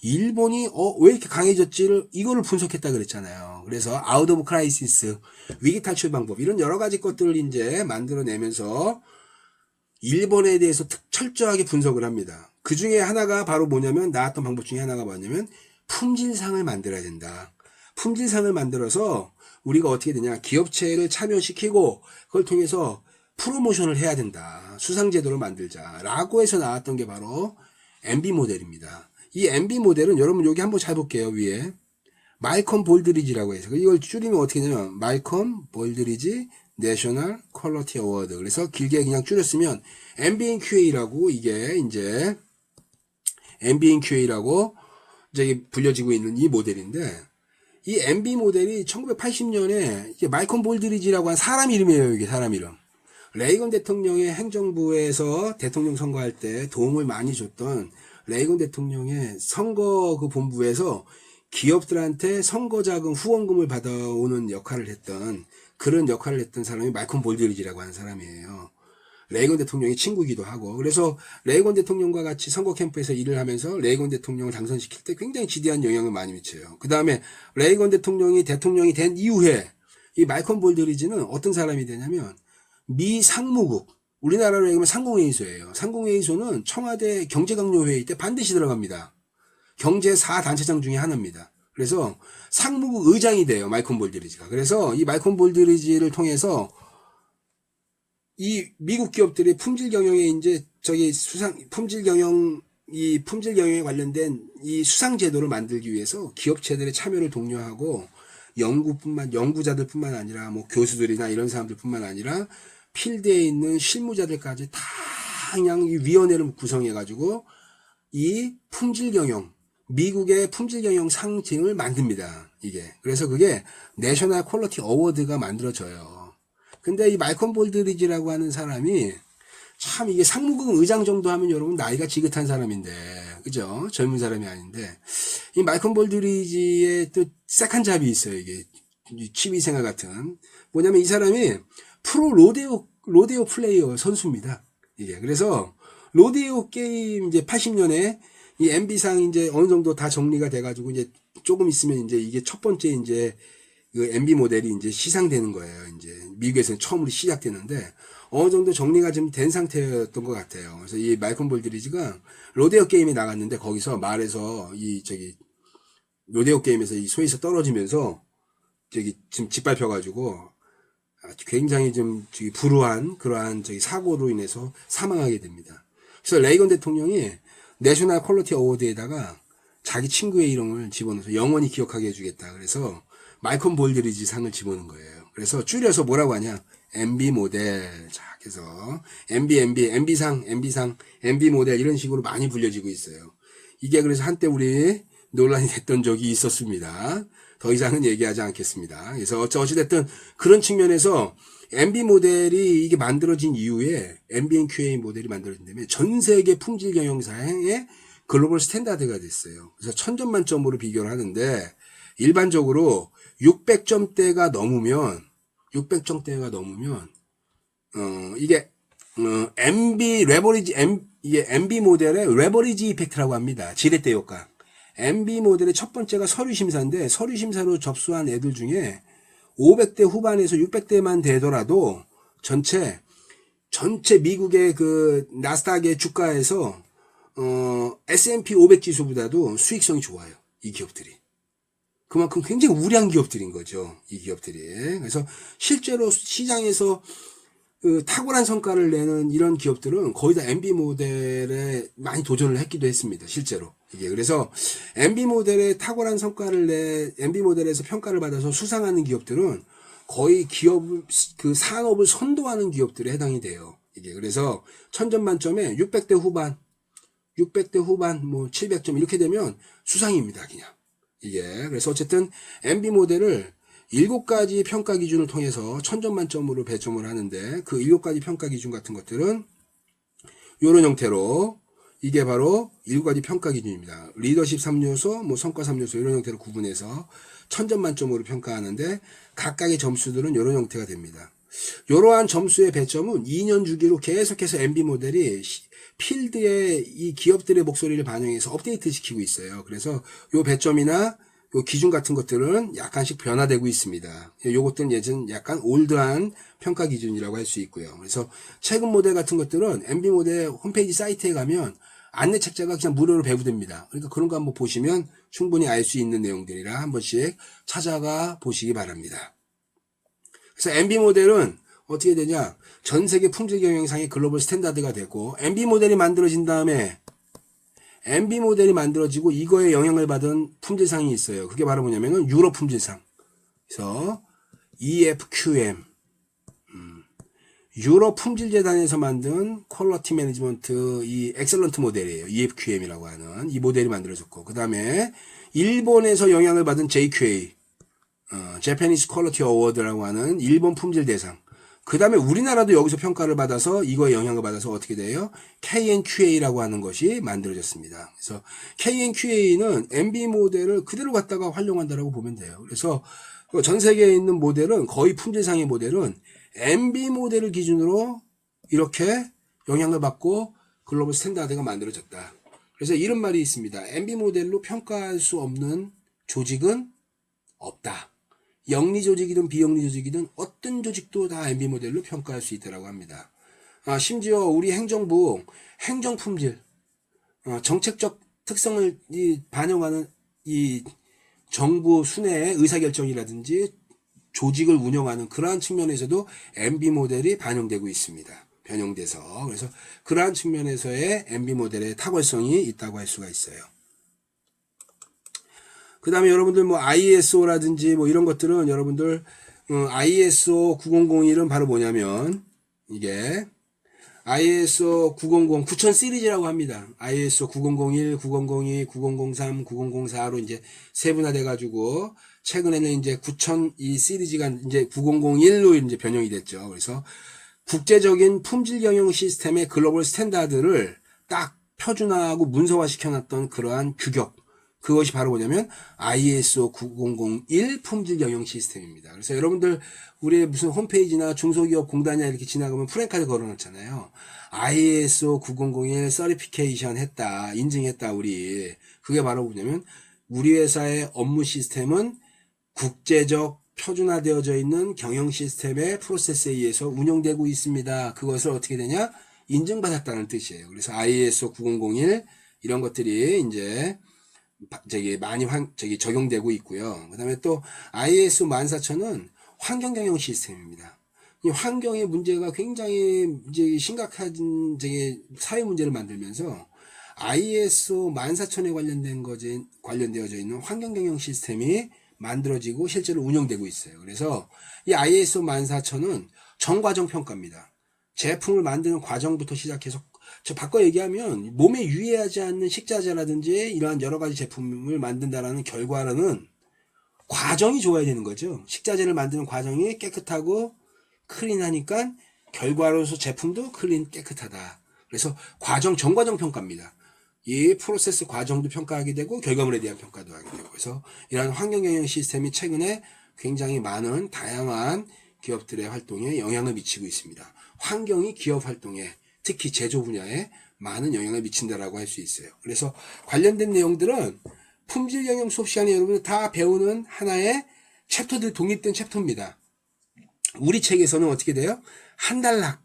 일본이 왜 이렇게 강해졌지를 이거를 분석했다 그랬잖아요. 그래서 아웃 오브 크라이시스, 위기 탈출 방법 이런 여러 가지 것들을 이제 만들어내면서 일본에 대해서 철저하게 분석을 합니다. 그 중에 하나가 바로 뭐냐면 나왔던 방법 중에 하나가 뭐냐면 품질상을 만들어야 된다. 품질상을 만들어서 우리가 어떻게 되냐 기업체를 참여시키고 그걸 통해서 프로모션을 해야 된다. 수상제도를 만들자라고 해서 나왔던 게 바로 MB 모델입니다. 이 MB 모델은 여러분 여기 한번 잘 볼게요. 위에 말컴 볼드리지라고 해서 이걸 줄이면 어떻게 되냐면 말컴 볼드리지 내셔널 퀄리티 어워드 그래서 길게 그냥 줄였으면 MBNQA라고 이게 이제 MBNQA라고 이제 불려지고 있는 이 모델인데 이 MB 모델이 1980년에 마이콘 볼드리지라고 한 사람 이름이에요. 이게 사람 이름. 레이건 대통령의 행정부에서 대통령 선거할 때 도움을 많이 줬던 레이건 대통령의 선거 그 본부에서 기업들한테 선거 자금 후원금을 받아오는 역할을 했던 그런 역할을 했던 사람이 마이콘 볼드리지라고 하는 사람이에요. 레이건 대통령의 친구이기도 하고 그래서 레이건 대통령과 같이 선거 캠프에서 일을 하면서 레이건 대통령을 당선시킬 때 굉장히 지대한 영향을 많이 미쳐요. 그 다음에 레이건 대통령이 된 이후에 이 마이콘 볼드리지는 어떤 사람이 되냐면 미 상무국, 우리나라로 얘기하면 상공회의소예요. 상공회의소는 청와대 경제강요회의 때 반드시 들어갑니다. 경제 4단체장 중에 하나입니다. 그래서 상무국 의장이 돼요. 마이콘 볼드리지가. 그래서 이 마이콘 볼드리지를 통해서 이 미국 기업들이 품질 경영에 이제 품질 경영에 관련된 이 수상 제도를 만들기 위해서 기업체들의 참여를 독려하고 연구자들뿐만 아니라 뭐 교수들이나 이런 사람들뿐만 아니라 필드에 있는 실무자들까지 다 그냥 이 위원회를 구성해 가지고 이 품질 경영 미국의 품질 경영 상징을 만듭니다. 이게 그래서 그게 내셔널 퀄리티 어워드가 만들어져요. 근데 이 마이콘 볼드리지라고 하는 사람이 참 이게 상무국 의장 정도 하면 여러분 나이가 지긋한 사람인데 그죠? 젊은 사람이 아닌데 이 마이콘 볼드리지의 또 세컨 잡이 있어요. 이게 취미생활 같은 뭐냐면 이 사람이 프로 로데오 플레이어 선수입니다. 이게 그래서 로데오 게임 이제 80년에 이 MB상 이제 어느 정도 다 정리가 돼가지고 이제 조금 있으면 이제 이게 첫 번째 이제 그 MB 모델이 이제 시상되는 거예요. 이제 미국에서는 처음으로 시작되는데 어느 정도 정리가 좀 된 상태였던 것 같아요. 그래서 이 마이콘 볼드리지가 로데오 게임에 나갔는데 거기서 말에서 로데오 게임에서 이 소에서 떨어지면서 지금 짓밟혀가지고 굉장히 좀 불우한 그러한 사고로 인해서 사망하게 됩니다. 그래서 레이건 대통령이 내셔널 퀄리티 어워드에다가 자기 친구의 이름을 집어넣어서 영원히 기억하게 해주겠다. 그래서 마이콘 볼드리지 상을 집어넣은 거예요. 그래서 줄여서 뭐라고 하냐? MB 모델. 자, 그래서 MB상, MB 모델 이런 식으로 많이 불려지고 있어요. 이게 그래서 한때 우리 논란이 됐던 적이 있었습니다. 더 이상은 얘기하지 않겠습니다. 그래서 어찌됐든 그런 측면에서 MB 모델이 이게 만들어진 이후에 MBNQA 모델이 만들어진 다음에 전 세계 품질 경영사의 글로벌 스탠다드가 됐어요. 그래서 1000점 만점으로 비교를 하는데 일반적으로 600점대가 넘으면 이게 MB 모델의 레버리지 이펙트라고 합니다. 지렛대 효과. MB 모델의 첫 번째가 서류 심사인데 서류 심사로 접수한 애들 중에 500대 후반에서 600대만 되더라도 전체 미국의 그 나스닥의 주가에서 S&P 500 지수보다도 수익성이 좋아요. 이 기업들이. 그만큼 굉장히 우량 기업들인 거죠. 이 기업들이. 그래서 실제로 시장에서 그 탁월한 성과를 내는 이런 기업들은 거의 다 MB 모델에 많이 도전을 했기도 했습니다. 실제로. 이게 그래서 MB 모델에 탁월한 성과를 MB 모델에서 평가를 받아서 수상하는 기업들은 거의 그 산업을 선도하는 기업들에 해당이 돼요. 이게 그래서 1000점 만점에 600대 후반, 뭐 700점 이렇게 되면 수상입니다. 그냥. 이게 그래서 어쨌든 MB 모델을 7가지 평가 기준을 통해서 1000점 만점으로 배점을 하는데 그 7가지 평가 기준 같은 것들은 이런 형태로 이게 바로 7가지 평가 기준입니다. 리더십 3요소, 뭐 성과 3요소 이런 형태로 구분해서 1000점 만점으로 평가하는데 각각의 점수들은 이런 형태가 됩니다. 이러한 점수의 배점은 2년 주기로 계속해서 MB 모델이 필드에 이 기업들의 목소리를 반영해서 업데이트 시키고 있어요. 그래서 요 배점이나 요 기준 같은 것들은 약간씩 변화되고 있습니다. 요것들은 예전 약간 올드한 평가 기준이라고 할 수 있고요. 그래서 최근 모델 같은 것들은 MB 모델 홈페이지 사이트에 가면 안내 책자가 그냥 무료로 배부됩니다. 그러니까 그런 거 한번 보시면 충분히 알 수 있는 내용들이라 한 번씩 찾아가 보시기 바랍니다. 그래서 MB 모델은 어떻게 되냐? 전 세계 품질 경영상의 글로벌 스탠다드가 되고 MB 모델이 만들어진 다음에 MB 모델이 만들어지고 이거에 영향을 받은 품질상이 있어요. 그게 바로 뭐냐면은 유로 품질상. 그래서 EFQM 유로 품질재단에서 만든 퀄리티 매니지먼트 이 엑셀런트 모델이에요. EFQM이라고 하는 이 모델이 만들어졌고 그 다음에 일본에서 영향을 받은 JQA Japanese Quality Award라고 하는 일본 품질 대상. 그 다음에 우리나라도 여기서 평가를 받아서 이거에 영향을 받아서 어떻게 돼요? KNQA라고 하는 것이 만들어졌습니다. 그래서 KNQA는 MB 모델을 그대로 갖다가 활용한다라고 보면 돼요. 그래서 전 세계에 있는 모델은 거의 품질상의 모델은 MB 모델을 기준으로 이렇게 영향을 받고 글로벌 스탠다드가 만들어졌다. 그래서 이런 말이 있습니다. MB 모델로 평가할 수 없는 조직은 없다. 영리 조직이든 비영리 조직이든 어떤 조직도 다 MB 모델로 평가할 수 있다고 합니다. 심지어 우리 행정부 행정품질, 정책적 특성을 반영하는 이 정부 순회의 의사결정이라든지 조직을 운영하는 그러한 측면에서도 MB 모델이 반영되고 있습니다. 변형돼서. 그래서 그러한 측면에서의 MB 모델의 탁월성이 있다고 할 수가 있어요. 그 다음에 여러분들 뭐 ISO라든지 뭐 이런 것들은 여러분들 ISO 9001은 바로 뭐냐면 이게 ISO 9000 시리즈라고 합니다. ISO 9001, 9002, 9003, 9004로 이제 세분화돼 가지고 최근에는 이제 9000 이 시리즈가 이제 9001로 이제 변형이 됐죠. 그래서 국제적인 품질 경영 시스템의 글로벌 스탠다드를 딱 표준화하고 문서화 시켜놨던 그러한 규격. 그것이 바로 뭐냐면 ISO 9001 품질 경영 시스템입니다. 그래서 여러분들 우리 무슨 홈페이지나 중소기업 공단이나 이렇게 지나가면 프랜카드 걸어놓잖아요. ISO 9001 서티피케이션 했다, 인증했다 우리. 그게 바로 뭐냐면 우리 회사의 업무 시스템은 국제적 표준화되어져 있는 경영 시스템의 프로세스에 의해서 운영되고 있습니다. 그것을 어떻게 되냐? 인증받았다는 뜻이에요. 그래서 ISO 9001 이런 것들이 이제 많이 적용되고 있고요. 그 다음에 또 ISO 14000은 환경 경영 시스템입니다. 이 환경의 문제가 굉장히 이제 심각한 사회 문제를 만들면서 ISO 14000에 관련되어져 있는 환경 경영 시스템이 만들어지고 실제로 운영되고 있어요. 그래서 이 ISO 14000은 정과정 평가입니다. 제품을 만드는 과정부터 시작해서 바꿔 얘기하면 몸에 유해하지 않는 식자재라든지 이러한 여러 가지 제품을 만든다라는 결과로는 과정이 좋아야 되는 거죠. 식자재를 만드는 과정이 깨끗하고 클린하니까 결과로서 제품도 클린 깨끗하다. 그래서 정과정 평가입니다. 이 프로세스 과정도 평가하게 되고 결과물에 대한 평가도 하게 되고 그래서 이러한 환경경영 시스템이 최근에 굉장히 많은 다양한 기업들의 활동에 영향을 미치고 있습니다. 환경이 기업 활동에 특히 제조 분야에 많은 영향을 미친다라고 할 수 있어요. 그래서 관련된 내용들은 품질 경영 수업 시간에 여러분들 다 배우는 하나의 챕터들 독립된 챕터입니다. 우리 책에서는 어떻게 돼요? 한 단락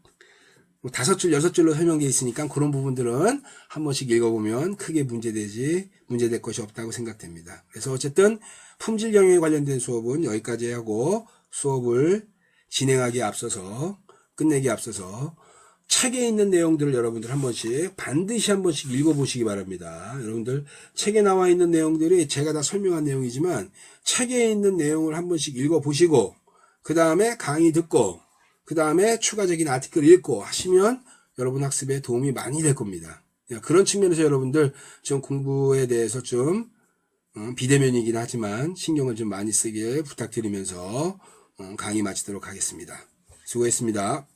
5줄, 6줄로 설명되어 있으니까 그런 부분들은 한 번씩 읽어보면 크게 문제될 것이 없다고 생각됩니다. 그래서 어쨌든 품질 경영에 관련된 수업은 여기까지 하고 수업을 진행하기에 앞서서 끝내기에 앞서서 책에 있는 내용들을 여러분들 반드시 한 번씩 읽어보시기 바랍니다. 여러분들 책에 나와 있는 내용들이 제가 다 설명한 내용이지만 책에 있는 내용을 한 번씩 읽어보시고 그 다음에 강의 듣고 그 다음에 추가적인 아티클 읽고 하시면 여러분 학습에 도움이 많이 될 겁니다. 그런 측면에서 여러분들 좀 공부에 대해서 좀 비대면이긴 하지만 신경을 좀 많이 쓰길 부탁드리면서 강의 마치도록 하겠습니다. 수고했습니다.